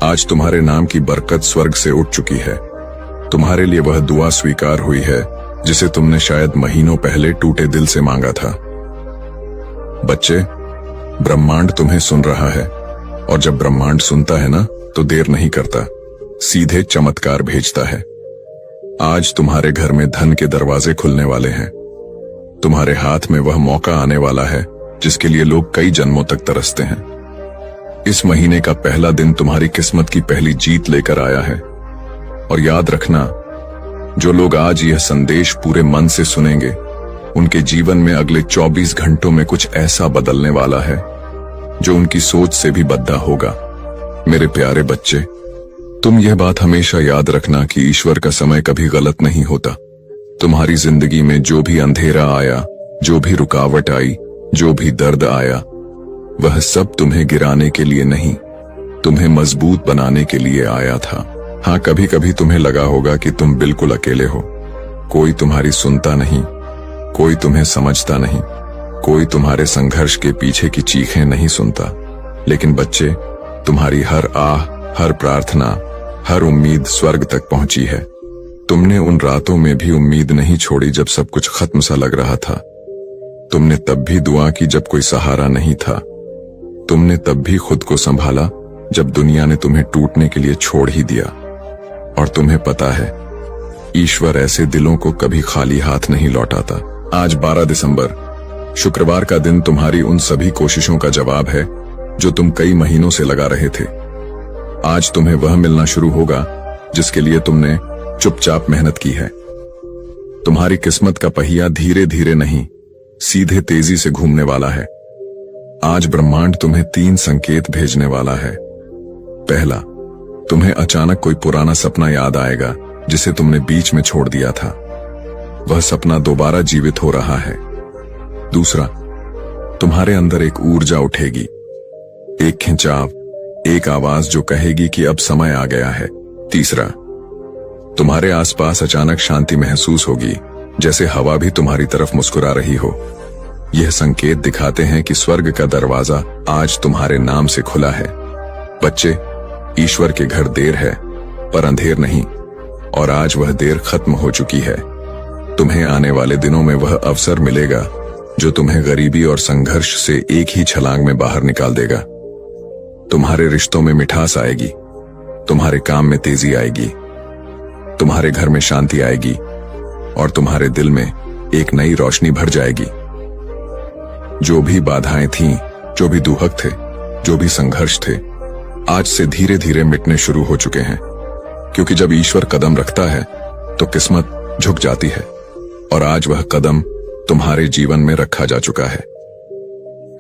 आज तुम्हारे नाम की बरकत स्वर्ग से उठ चुकी है। तुम्हारे लिए वह दुआ स्वीकार हुई है जिसे तुमने शायद महीनों पहले टूटे दिल से मांगा था। बच्चे, ब्रह्मांड तुम्हें सुन रहा है और जब ब्रह्मांड सुनता है ना तो देर नहीं करता, सीधे चमत्कार भेजता है। आज तुम्हारे घर में धन के दरवाजे खुलने वाले हैं। तुम्हारे हाथ में वह मौका आने वाला है जिसके लिए लोग कई जन्मों तक तरसते हैं। इस महीने का पहला दिन तुम्हारी किस्मत की पहली जीत लेकर आया है। और याद रखना, जो लोग आज यह संदेश पूरे मन से सुनेंगे, उनके जीवन में अगले 24 घंटों में कुछ ऐसा बदलने वाला है जो उनकी सोच से भी बद्दा होगा। मेरे प्यारे बच्चे, तुम यह बात हमेशा याद रखना कि ईश्वर का समय कभी गलत नहीं होता। तुम्हारी जिंदगी में जो भी अंधेरा आया, जो भी रुकावट आई, जो भी दर्द आया, वह सब तुम्हें गिराने के लिए नहीं, तुम्हें मजबूत बनाने के लिए आया था। हाँ, कभी कभी तुम्हें लगा होगा कि तुम बिल्कुल अकेले हो। कोई तुम्हारी सुनता नहीं, कोई तुम्हें समझता नहीं, कोई तुम्हारे संघर्ष के पीछे की चीखें नहीं सुनता। लेकिन बच्चे, तुम्हारी हर आह, हर प्रार्थना, हर उम्मीद स्वर्ग तक पहुंची है। तुमने उन रातों में भी उम्मीद नहीं छोड़ी जब सब कुछ खत्म सा लग रहा था। तुमने तब भी दुआ की जब कोई सहारा नहीं था। तुमने तब भी खुद को संभाला जब दुनिया ने तुम्हें टूटने के लिए छोड़ ही दिया। और तुम्हें पता है, ईश्वर ऐसे दिलों को कभी खाली हाथ नहीं लौटाता। आज 12 दिसंबर शुक्रवार का दिन तुम्हारी उन सभी कोशिशों का जवाब है जो तुम कई महीनों से लगा रहे थे। आज तुम्हें वह मिलना शुरू होगा जिसके लिए तुमने चुपचाप मेहनत की है। तुम्हारी किस्मत का पहिया धीरे धीरे नहीं, सीधे तेजी से घूमने वाला है। आज ब्रह्मांड तुम्हें 3 संकेत भेजने वाला है। पहला, तुम्हें अचानक कोई पुराना सपना याद आएगा जिसे तुमने बीच में छोड़ दिया था। वह सपना दोबारा जीवित हो रहा है। दूसरा, तुम्हारे अंदर एक ऊर्जा उठेगी, एक खिंचाव, एक आवाज जो कहेगी कि अब समय आ गया है। तीसरा, तुम्हारे आसपास अचानक शांति महसूस होगी, जैसे हवा भी तुम्हारी तरफ मुस्कुरा रही हो। यह संकेत दिखाते हैं कि स्वर्ग का दरवाजा आज तुम्हारे नाम से खुला है। बच्चे, ईश्वर के घर देर है पर अंधेर नहीं, और आज वह देर खत्म हो चुकी है। तुम्हें आने वाले दिनों में वह अवसर मिलेगा जो तुम्हें गरीबी और संघर्ष से एक ही छलांग में बाहर निकाल देगा। तुम्हारे रिश्तों में मिठास आएगी, तुम्हारे काम में तेजी आएगी, तुम्हारे घर में शांति आएगी और तुम्हारे दिल में एक नई रोशनी भर जाएगी। जो भी बाधाएं थीं, जो भी दुहक थे, जो भी संघर्ष थे, आज से धीरे धीरे मिटने शुरू हो चुके हैं। क्योंकि जब ईश्वर कदम रखता है तो किस्मत झुक जाती है, और आज वह कदम तुम्हारे जीवन में रखा जा चुका है।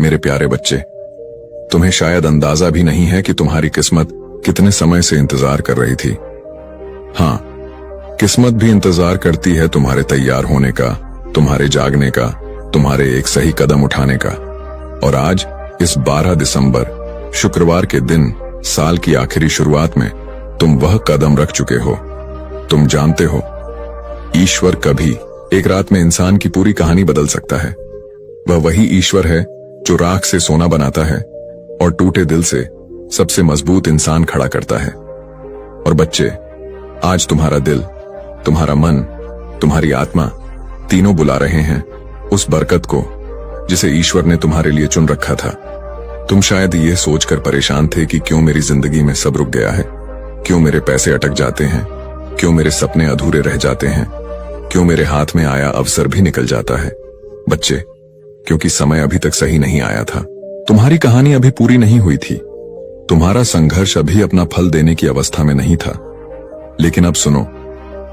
मेरे प्यारे बच्चे, तुम्हें शायद अंदाजा भी नहीं है कि तुम्हारी किस्मत कितने समय से इंतजार कर रही थी। हाँ, किस्मत भी इंतजार करती है तुम्हारे तैयार होने का, तुम्हारे जागने का, तुम्हारे एक सही कदम उठाने का। और आज इस 12 दिसंबर शुक्रवार के दिन, साल की आखिरी शुरुआत में तुम वह कदम रख चुके हो। तुम जानते हो, ईश्वर कभी एक रात में इंसान की पूरी कहानी बदल सकता है। वह वही ईश्वर है जो राख से सोना बनाता है और टूटे दिल से सबसे मजबूत इंसान खड़ा करता है। और बच्चे, आज तुम्हारा दिल, तुम्हारा मन, तुम्हारी आत्मा तीनों बुला रहे हैं उस बरकत को जिसे ईश्वर ने तुम्हारे लिए चुन रखा था। तुम शायद ये सोचकर परेशान थे कि क्यों मेरी जिंदगी में सब रुक गया है, क्यों मेरे पैसे अटक जाते हैं, क्यों मेरे सपने अधूरे रह जाते हैं, क्यों मेरे हाथ में आया अवसर भी निकल जाता है। बच्चे, क्योंकि समय अभी तक सही नहीं आया था। तुम्हारी कहानी अभी पूरी नहीं हुई थी। तुम्हारा संघर्ष अभी अपना फल देने की अवस्था में नहीं था। लेकिन अब सुनो,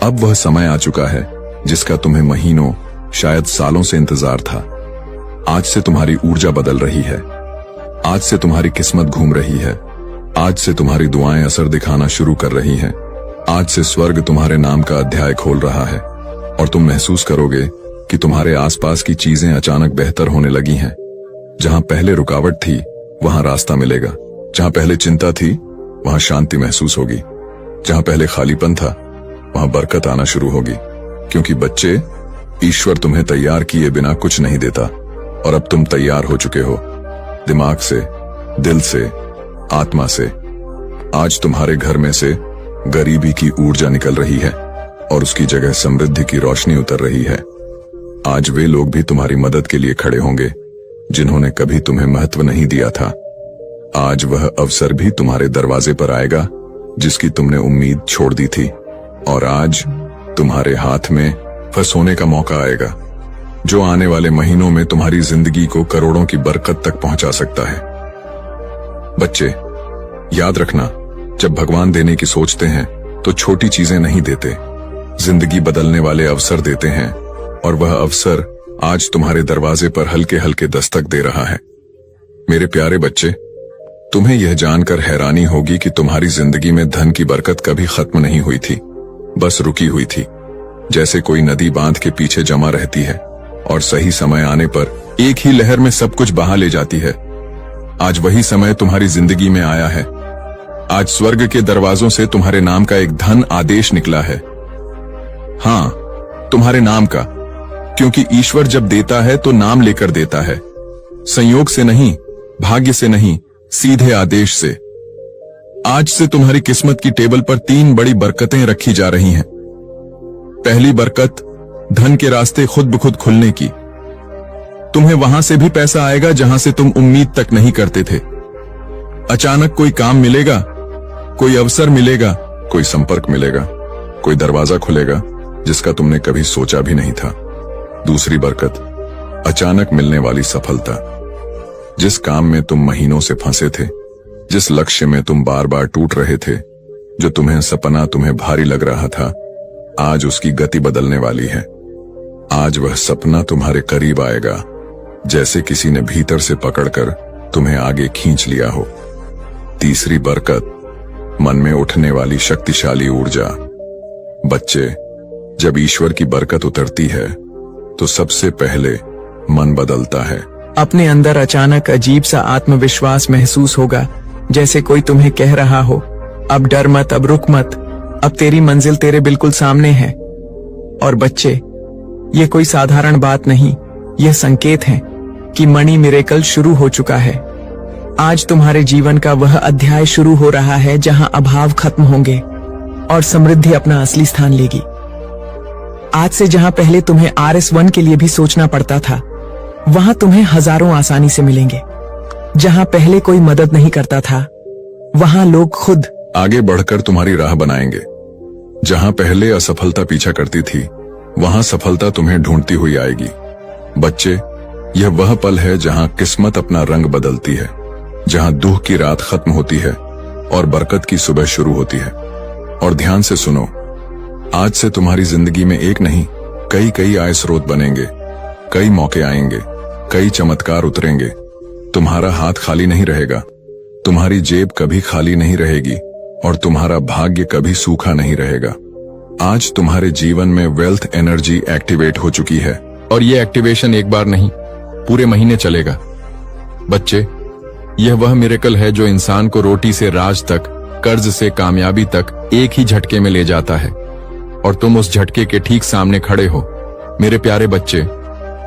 अब वह समय आ चुका है जिसका तुम्हें महीनों, शायद सालों से इंतजार था। आज से तुम्हारी ऊर्जा बदल रही है। आज से तुम्हारी किस्मत घूम रही है। आज से तुम्हारी दुआएं असर दिखाना शुरू कर रही हैं। आज से स्वर्ग तुम्हारे नाम का अध्याय खोल रहा है और तुम महसूस करोगे कि तुम्हारे आसपास की चीजें अचानक बेहतर होने लगी हैं। जहां पहले रुकावट थी वहां रास्ता मिलेगा। जहां पहले चिंता थी वहां शांति महसूस होगी। जहां पहले खालीपन था वहां बरकत आना शुरू होगी। क्योंकि बच्चे, ईश्वर तुम्हें तैयार किए बिना कुछ नहीं देता और अब तुम तैयार हो चुके हो, दिमाग से, दिल से, आत्मा से। आज तुम्हारे घर में से गरीबी की ऊर्जा निकल रही है और उसकी जगह समृद्धि की रोशनी उतर रही है। आज वे लोग भी तुम्हारी मदद के लिए खड़े होंगे जिन्होंने कभी तुम्हें महत्व नहीं दिया था। आज वह अवसर भी तुम्हारे दरवाजे पर आएगा जिसकी तुमने उम्मीद छोड़ दी थी। और आज तुम्हारे हाथ में वह सोने का मौका आएगा जो आने वाले महीनों में तुम्हारी जिंदगी को करोड़ों की बरकत तक पहुंचा सकता है। बच्चे, याद रखना, जब भगवान देने की सोचते हैं तो छोटी चीजें नहीं देते, जिंदगी बदलने वाले अवसर देते हैं। और वह अवसर आज तुम्हारे दरवाजे पर हल्के हल्के दस्तक दे रहा है। मेरे प्यारे बच्चे, तुम्हें यह जानकर हैरानी होगी कि तुम्हारी जिंदगी में धन की बरकत कभी खत्म नहीं हुई थी, बस रुकी हुई थी। जैसे कोई नदी बांध के पीछे जमा रहती है और सही समय आने पर एक ही लहर में सब कुछ बहा ले जाती है। आज वही समय तुम्हारी जिंदगी में आया है। आज स्वर्ग के दरवाजों से तुम्हारे नाम का एक धन आदेश निकला है। हां, तुम्हारे नाम का, क्योंकि ईश्वर जब देता है तो नाम लेकर देता है, संयोग से नहीं, भाग्य से नहीं, सीधे आदेश से। आज से तुम्हारी किस्मत की टेबल पर 3 बड़ी बरकतें रखी जा रही हैं। पहली बरकत, धन के रास्ते खुद ब खुद खुलने की। तुम्हें वहां से भी पैसा आएगा जहां से तुम उम्मीद तक नहीं करते थे। अचानक कोई काम मिलेगा, कोई अवसर मिलेगा, कोई संपर्क मिलेगा, कोई दरवाजा खुलेगा जिसका तुमने कभी सोचा भी नहीं था। दूसरी बरकत, अचानक मिलने वाली सफलता। जिस काम में तुम महीनों से फंसे थे, जिस लक्ष्य में तुम बार बार टूट रहे थे, जो सपना तुम्हें भारी लग रहा था, आज उसकी गति बदलने वाली है। आज वह सपना तुम्हारे करीब आएगा जैसे किसी ने भीतर से पकड़कर तुम्हें आगे खींच लिया हो। तीसरी बरकत, मन में उठने वाली शक्तिशाली ऊर्जा। बच्चे, जब ईश्वर की बरकत उतरती है तो सबसे पहले मन बदलता है। अपने अंदर अचानक अजीब सा आत्मविश्वास महसूस होगा, जैसे कोई तुम्हें कह रहा हो, अब डर मत, अब रुक मत, अब तेरी मंजिल तेरे बिल्कुल सामने है। और बच्चे, ये कोई साधारण बात नहीं, यह संकेत है कि मनी मिरेकल शुरू हो चुका है। आज तुम्हारे जीवन का वह अध्याय शुरू हो रहा है जहां अभाव खत्म होंगे और समृद्धि अपना असली स्थान लेगी। आज से जहां पहले तुम्हें RS1 के लिए भी सोचना पड़ता था, वहां तुम्हें हजारों आसानी से मिलेंगे। जहां पहले कोई मदद नहीं करता था, वहां लोग खुद आगे बढ़कर तुम्हारी राह बनाएंगे। जहां पहले असफलता पीछा करती थी, वहां सफलता तुम्हें ढूंढती हुई आएगी। बच्चे, यह वह पल है जहां किस्मत अपना रंग बदलती है, जहां दुख की रात खत्म होती है और बरकत की सुबह शुरू होती है। और ध्यान से सुनो, आज से तुम्हारी जिंदगी में एक नहीं, कई आय स्रोत बनेंगे, कई मौके आएंगे, कई चमत्कार उतरेंगे। तुम्हारा हाथ खाली नहीं रहेगा, तुम्हारी जेब कभी खाली नहीं रहेगी और तुम्हारा भाग्य कभी सूखा नहीं रहेगा। आज तुम्हारे जीवन में वेल्थ एनर्जी एक्टिवेट हो चुकी है और ये एक्टिवेशन एक बार नहीं, पूरे महीने चलेगा। बच्चे, यह वह मिरेकल है जो इंसान को रोटी से राज तक, कर्ज से कामयाबी तक एक ही झटके में ले जाता है और तुम उस झटके के ठीक सामने खड़े हो। मेरे प्यारे बच्चे,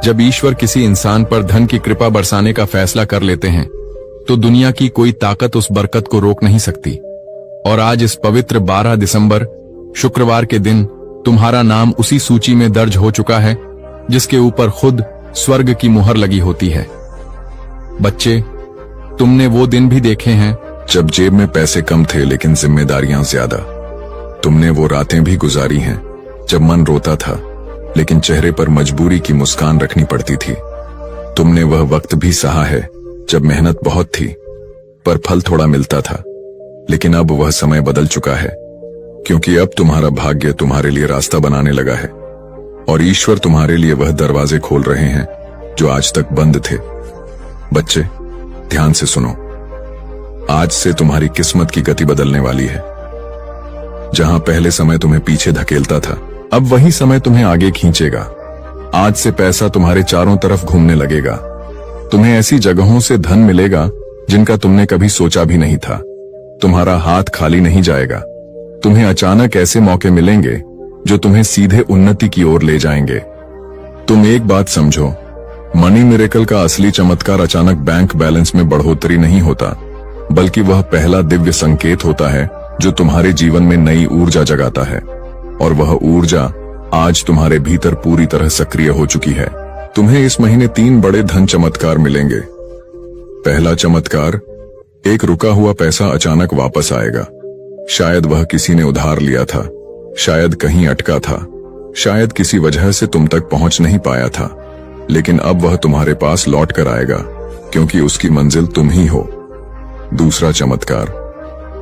जब ईश्वर किसी इंसान पर धन की कृपा बरसाने का फैसला कर लेते हैं तो दुनिया की कोई ताकत उस बरकत को रोक नहीं सकती। और आज इस पवित्र 12 दिसंबर शुक्रवार के दिन तुम्हारा नाम उसी सूची में दर्ज हो चुका है जिसके ऊपर खुद स्वर्ग की मुहर लगी होती है। बच्चे, तुमने वो दिन भी देखे हैं जब जेब में पैसे कम थे लेकिन जिम्मेदारियां ज्यादा। तुमने वो रातें भी गुजारी हैं जब मन रोता था लेकिन चेहरे पर मजबूरी की मुस्कान रखनी पड़ती थी। तुमने वह वक्त भी सहा है जब मेहनत बहुत थी पर फल थोड़ा मिलता था। लेकिन अब वह समय बदल चुका है, क्योंकि अब तुम्हारा भाग्य तुम्हारे लिए रास्ता बनाने लगा है और ईश्वर तुम्हारे लिए वह दरवाजे खोल रहे हैं जो आज तक बंद थे। बच्चे, ध्यान से सुनो। आज से तुम्हारी किस्मत की गति बदलने वाली है। जहां पहले समय तुम्हें पीछे धकेलता था, अब वही समय तुम्हें आगे खींचेगा। आज से पैसा तुम्हारे चारों तरफ घूमने लगेगा। तुम्हें ऐसी जगहों से धन मिलेगा जिनका तुमने कभी सोचा भी नहीं था। तुम्हारा हाथ खाली नहीं जाएगा। तुम्हें अचानक ऐसे मौके मिलेंगे जो तुम्हें सीधे उन्नति की ओर ले जाएंगे। तुम एक बात समझो, मनी मिरेकल का असली चमत्कार अचानक बैंक बैलेंस में बढ़ोतरी नहीं होता, बल्कि वह पहला दिव्य संकेत होता है जो तुम्हारे जीवन में नई ऊर्जा जगाता है। और वह ऊर्जा आज तुम्हारे भीतर पूरी तरह सक्रिय हो चुकी है। तुम्हें इस महीने 3 बड़े धन चमत्कार मिलेंगे। पहला चमत्कार, एक रुका हुआ पैसा अचानक वापस आएगा। शायद वह किसी ने उधार लिया था, शायद कहीं अटका था, शायद किसी वजह से तुम तक पहुंच नहीं पाया था, लेकिन अब वह तुम्हारे पास लौट कर आएगा, क्योंकि उसकी मंजिल तुम ही हो। दूसरा चमत्कार,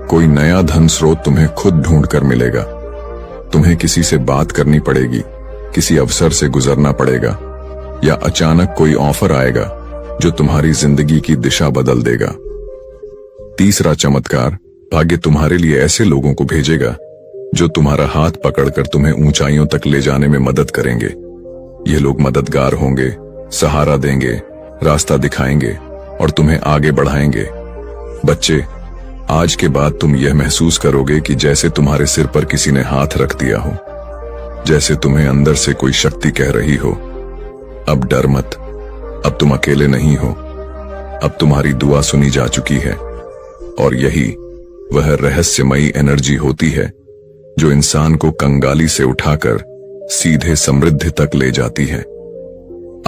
कोई नया धन स्रोत तुम्हें खुद ढूंढ कर मिलेगा। तुम्हें किसी से बात करनी पड़ेगी, किसी अवसर से गुजरना पड़ेगा, या अचानक कोई ऑफर आएगा जो तुम्हारी जिंदगी की दिशा बदल देगा। तीसरा चमत्कार, भाग्य तुम्हारे लिए ऐसे लोगों को भेजेगा जो तुम्हारा हाथ पकड़कर तुम्हें ऊंचाइयों तक ले जाने में मदद करेंगे। ये लोग मददगार होंगे, सहारा देंगे, रास्ता दिखाएंगे और तुम्हें आगे बढ़ाएंगे। बच्चे, आज के बाद तुम यह महसूस करोगे कि जैसे तुम्हारे सिर पर किसी ने हाथ रख दिया हो, जैसे तुम्हें अंदर से कोई शक्ति कह रही हो, अब डर मत, अब तुम अकेले नहीं हो, अब तुम्हारी दुआ सुनी जा चुकी है। और यही वह रहस्यमयी एनर्जी होती है जो इंसान को कंगाली से उठाकर सीधे समृद्धि तक ले जाती है।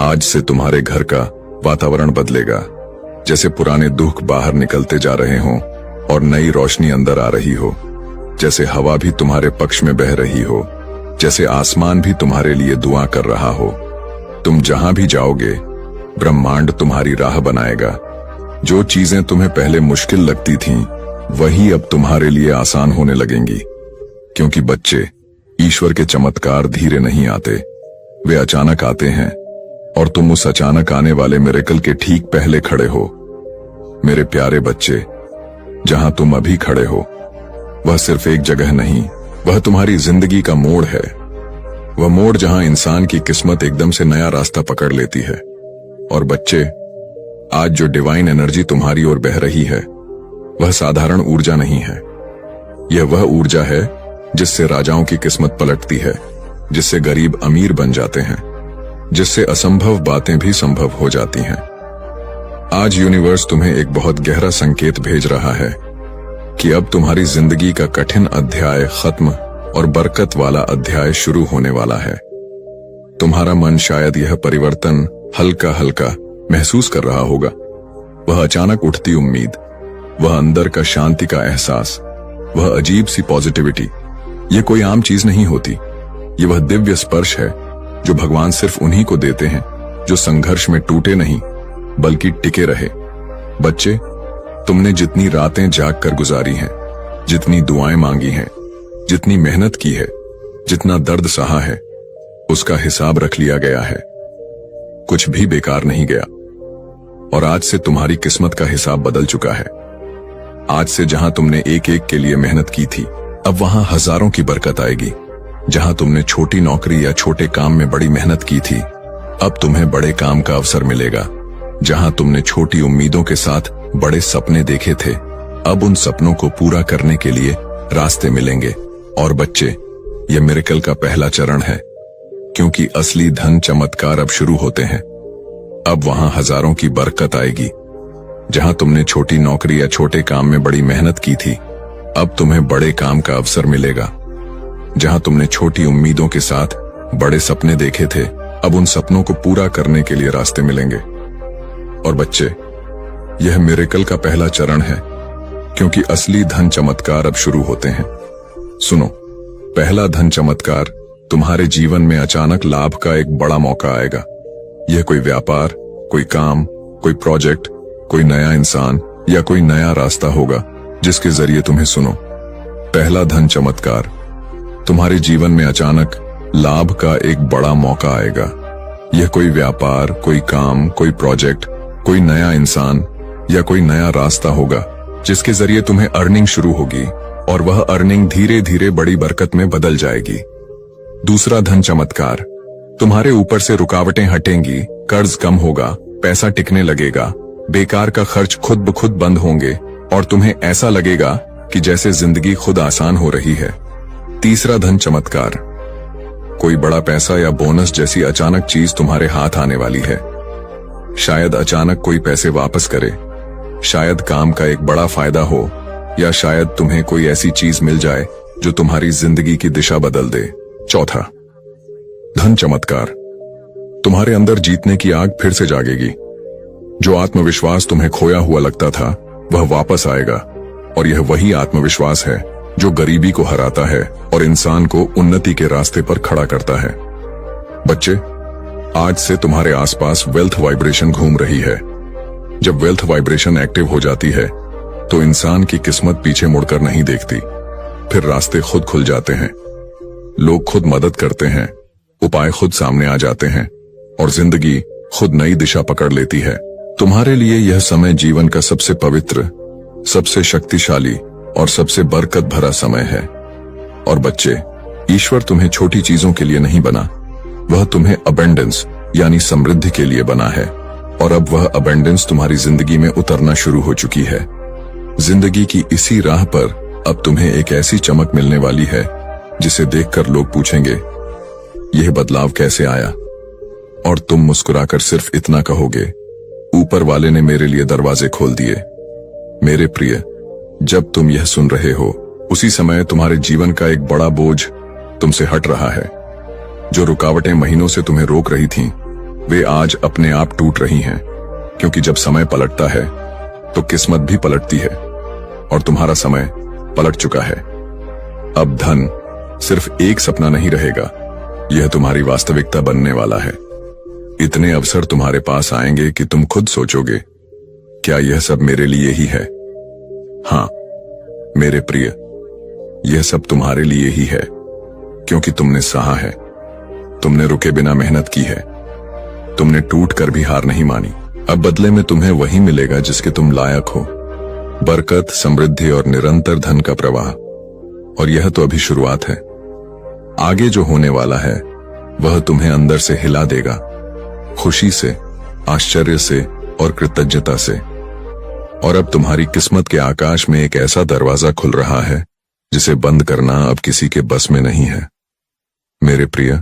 आज से तुम्हारे घर का वातावरण बदलेगा, जैसे पुराने दुख बाहर निकलते जा रहे हों और नई रोशनी अंदर आ रही हो, जैसे हवा भी तुम्हारे पक्ष में बह रही हो, जैसे आसमान भी तुम्हारे लिए दुआ कर रहा हो। तुम जहां भी जाओगे, ब्रह्मांड तुम्हारी राह बनाएगा। जो चीजें तुम्हें पहले मुश्किल लगती थीं, वही अब तुम्हारे लिए आसान होने लगेंगी। क्योंकि बच्चे, ईश्वर के चमत्कार धीरे नहीं आते, वे अचानक आते हैं और तुम उस अचानक आने वाले मिरेकल के ठीक पहले खड़े हो। मेरे प्यारे बच्चे, जहां तुम अभी खड़े हो, वह सिर्फ एक जगह नहीं, वह तुम्हारी जिंदगी का मोड़ है। वह मोड़ जहां इंसान की किस्मत एकदम से नया रास्ता पकड़ लेती है। और बच्चे, आज जो डिवाइन एनर्जी तुम्हारी ओर बह रही है, वह साधारण ऊर्जा नहीं है। यह वह ऊर्जा है जिससे राजाओं की किस्मत पलटती है, जिससे गरीब अमीर बन जाते हैं, जिससे असंभव बातें भी संभव हो जाती हैं। आज यूनिवर्स तुम्हें एक बहुत गहरा संकेत भेज रहा है कि अब तुम्हारी जिंदगी का कठिन अध्याय खत्म और बरकत वाला अध्याय शुरू होने वाला है। तुम्हारा मन शायद यह परिवर्तन हल्का हल्का महसूस कर रहा होगा। वह अचानक उठती उम्मीद, वह अंदर का शांति का एहसास, वह अजीब सी पॉजिटिविटी। ये कोई आम चीज नहीं होती, ये वह दिव्य स्पर्श है जो भगवान सिर्फ उन्हीं को देते हैं जो संघर्ष में टूटे नहीं बल्कि टिके रहे। बच्चे, तुमने जितनी रातें जाग कर गुजारी हैं, जितनी दुआएं मांगी हैं, जितनी मेहनत की है, जितना दर्द सहा है, उसका हिसाब रख लिया गया है। कुछ भी बेकार नहीं गया। और आज से तुम्हारी किस्मत का हिसाब बदल चुका है। आज से जहां तुमने एक एक के लिए मेहनत की थी, अब वहां हजारों की बरकत आएगी। जहां तुमने छोटी नौकरी या छोटे काम में बड़ी मेहनत की थी, अब तुम्हें बड़े काम का अवसर मिलेगा। जहां तुमने छोटी उम्मीदों के साथ बड़े सपने देखे थे, अब उन सपनों को पूरा करने के लिए रास्ते मिलेंगे। और बच्चे, यह मिरेकल का पहला चरण है, क्योंकि असली धन चमत्कार अब शुरू होते हैं। अब वहां हजारों की बरकत आएगी। जहां तुमने छोटी नौकरी या छोटे काम में बड़ी मेहनत की थी, अब तुम्हें बड़े काम का अवसर मिलेगा। जहां तुमने छोटी उम्मीदों के साथ बड़े सपने देखे थे, अब उन सपनों को पूरा करने के लिए रास्ते मिलेंगे। और बच्चे, यह मिरेकल का पहला चरण है, क्योंकि असली धन चमत्कार अब शुरू होते हैं। सुनो, पहला धन चमत्कार, तुम्हारे जीवन में अचानक लाभ का एक बड़ा मौका आएगा। यह कोई व्यापार, कोई काम, कोई प्रोजेक्ट, कोई नया इंसान या कोई नया रास्ता होगा जिसके जरिए तुम्हें, सुनो, पहला धन चमत्कार, तुम्हारे जीवन में अचानक लाभ का एक बड़ा मौका आएगा। यह कोई व्यापार, कोई काम, कोई प्रोजेक्ट, कोई नया इंसान या कोई नया रास्ता होगा जिसके जरिए तुम्हें अर्निंग शुरू होगी, और वह अर्निंग धीरे धीरे बड़ी बरकत में बदल जाएगी। दूसरा धन चमत्कार, तुम्हारे ऊपर से रुकावटें हटेंगी, कर्ज कम होगा, पैसा टिकने लगेगा, बेकार का खर्च खुद ब खुद बंद होंगे और तुम्हें ऐसा लगेगा कि जैसे जिंदगी खुद आसान हो रही है। तीसरा धन चमत्कार, कोई बड़ा पैसा या बोनस जैसी अचानक चीज तुम्हारे हाथ आने वाली है। शायद अचानक कोई पैसे वापस करे, शायद काम का एक बड़ा फायदा हो, या शायद तुम्हें कोई ऐसी चीज मिल जाए जो तुम्हारी जिंदगी की दिशा बदल दे। चौथा धन चमत्कार, तुम्हारे अंदर जीतने की आग फिर से जागेगी। जो आत्मविश्वास तुम्हें खोया हुआ लगता था वह वापस आएगा, और यह वही आत्मविश्वास है जो गरीबी को हराता है और इंसान को उन्नति के रास्ते पर खड़ा करता है। बच्चे, आज से तुम्हारे आसपास वेल्थ वाइब्रेशन घूम रही है। जब वेल्थ वाइब्रेशन एक्टिव हो जाती है तो इंसान की किस्मत पीछे मुड़कर नहीं देखती, फिर रास्ते खुद खुल जाते हैं, लोग खुद मदद करते हैं, उपाय खुद सामने आ जाते हैं और जिंदगी खुद नई दिशा पकड़ लेती है। तुम्हारे लिए यह समय जीवन का सबसे पवित्र, सबसे शक्तिशाली और सबसे बरकत भरा समय है। और बच्चे, ईश्वर तुम्हें छोटी चीजों के लिए नहीं बना, वह तुम्हें अबेंडेंस यानी समृद्धि के लिए बना है, और अब वह अबेंडेंस तुम्हारी जिंदगी में उतरना शुरू हो चुकी है। जिंदगी की इसी राह पर अब तुम्हें एक ऐसी चमक मिलने वाली है जिसे देखकर लोग पूछेंगे, यह बदलाव कैसे आया? और तुम मुस्कुराकर सिर्फ इतना कहोगे, ऊपर वाले ने मेरे लिए दरवाजे खोल दिए। मेरे प्रिय, जब तुम यह सुन रहे हो उसी समय तुम्हारे जीवन का एक बड़ा बोझ तुमसे हट रहा है। जो रुकावटें महीनों से तुम्हें रोक रही थीं, वे आज अपने आप टूट रही हैं, क्योंकि जब समय पलटता है तो किस्मत भी पलटती है, और तुम्हारा समय पलट चुका है। अब धन सिर्फ एक सपना नहीं रहेगा, यह तुम्हारी वास्तविकता बनने वाला है। इतने अवसर तुम्हारे पास आएंगे कि तुम खुद सोचोगे, क्या यह सब मेरे लिए ही है? हाँ मेरे प्रिय, यह सब तुम्हारे लिए ही है, क्योंकि तुमने सहा है, तुमने रुके बिना मेहनत की है, तुमने टूट कर भी हार नहीं मानी। अब बदले में तुम्हें वही मिलेगा जिसके तुम लायक हो, बरकत, समृद्धि और निरंतर धन का प्रवाह। और यह तो अभी शुरुआत है, आगे जो होने वाला है वह तुम्हें अंदर से हिला देगा, खुशी से, आश्चर्य से और कृतज्ञता से। और अब तुम्हारी किस्मत के आकाश में एक ऐसा दरवाजा खुल रहा है जिसे बंद करना अब किसी के बस में नहीं है। मेरे प्रिय,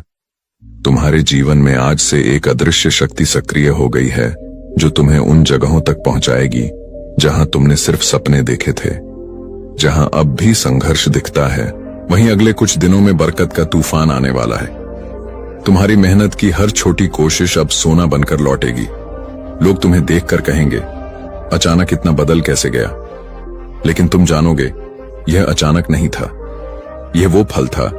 तुम्हारे जीवन में आज से एक अदृश्य शक्ति सक्रिय हो गई है जो तुम्हें उन जगहों तक पहुंचाएगी जहां तुमने सिर्फ सपने देखे थे। जहां अब भी संघर्ष दिखता है, वहीं अगले कुछ दिनों में बरकत का तूफान आने वाला है। तुम्हारी मेहनत की हर छोटी कोशिश अब सोना बनकर लौटेगी। लोग तुम्हें देखकर कहेंगे, अचानक इतना बदल कैसे गया? लेकिन तुम जानोगे, यह अचानक नहीं था, यह वो फल था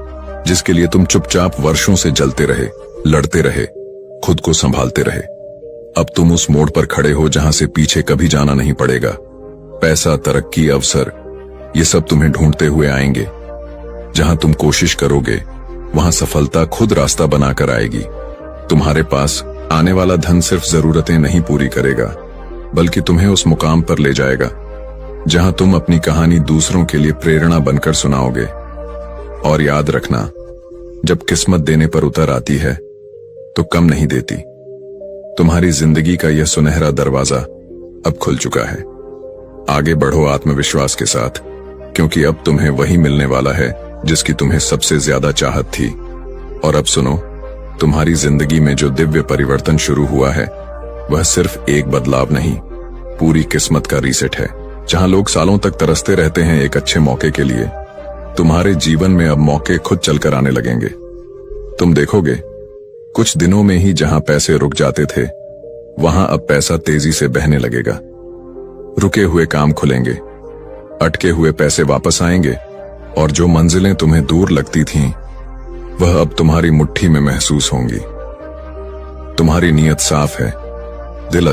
जिसके लिए तुम चुपचाप वर्षों से जलते रहे, लड़ते रहे, खुद को संभालते रहे। अब तुम उस मोड़ पर खड़े हो जहां से पीछे कभी जाना नहीं पड़ेगा। पैसा, तरक्की, अवसर, ये सब तुम्हें ढूंढते हुए आएंगे। जहां तुम कोशिश करोगे वहां सफलता खुद रास्ता बनाकर आएगी। तुम्हारे पास आने वाला धन सिर्फ जरूरतें नहीं पूरी करेगा, बल्कि तुम्हें उस मुकाम पर ले जाएगा जहां तुम अपनी कहानी दूसरों के लिए प्रेरणा बनकर सुनाओगे। और याद रखना, जब किस्मत देने पर उतर आती है तो कम नहीं देती। तुम्हारी जिंदगी का यह सुनहरा दरवाजा अब खुल चुका है। आगे बढ़ो आत्मविश्वास के साथ, क्योंकि अब तुम्हें वही मिलने वाला है जिसकी तुम्हें सबसे ज्यादा चाहत थी। और अब सुनो, तुम्हारी जिंदगी में जो दिव्य परिवर्तन शुरू हुआ है वह सिर्फ एक बदलाव नहीं, पूरी किस्मत का रीसेट है। जहां लोग सालों तक तरसते रहते हैं एक अच्छे मौके के लिए, तुम्हारे जीवन में अब मौके खुद चलकर आने लगेंगे। तुम देखोगे, कुछ दिनों में ही जहां पैसे रुक जाते थे वहां अब पैसा तेजी से बहने लगेगा। रुके हुए काम खुलेंगे, अटके हुए पैसे वापस आएंगे और जो मंजिलें तुम्हें दूर लगती थीं वह अब तुम्हारी मुट्ठी में महसूस होंगी। तुम्हारी नीयत साफ है, दिल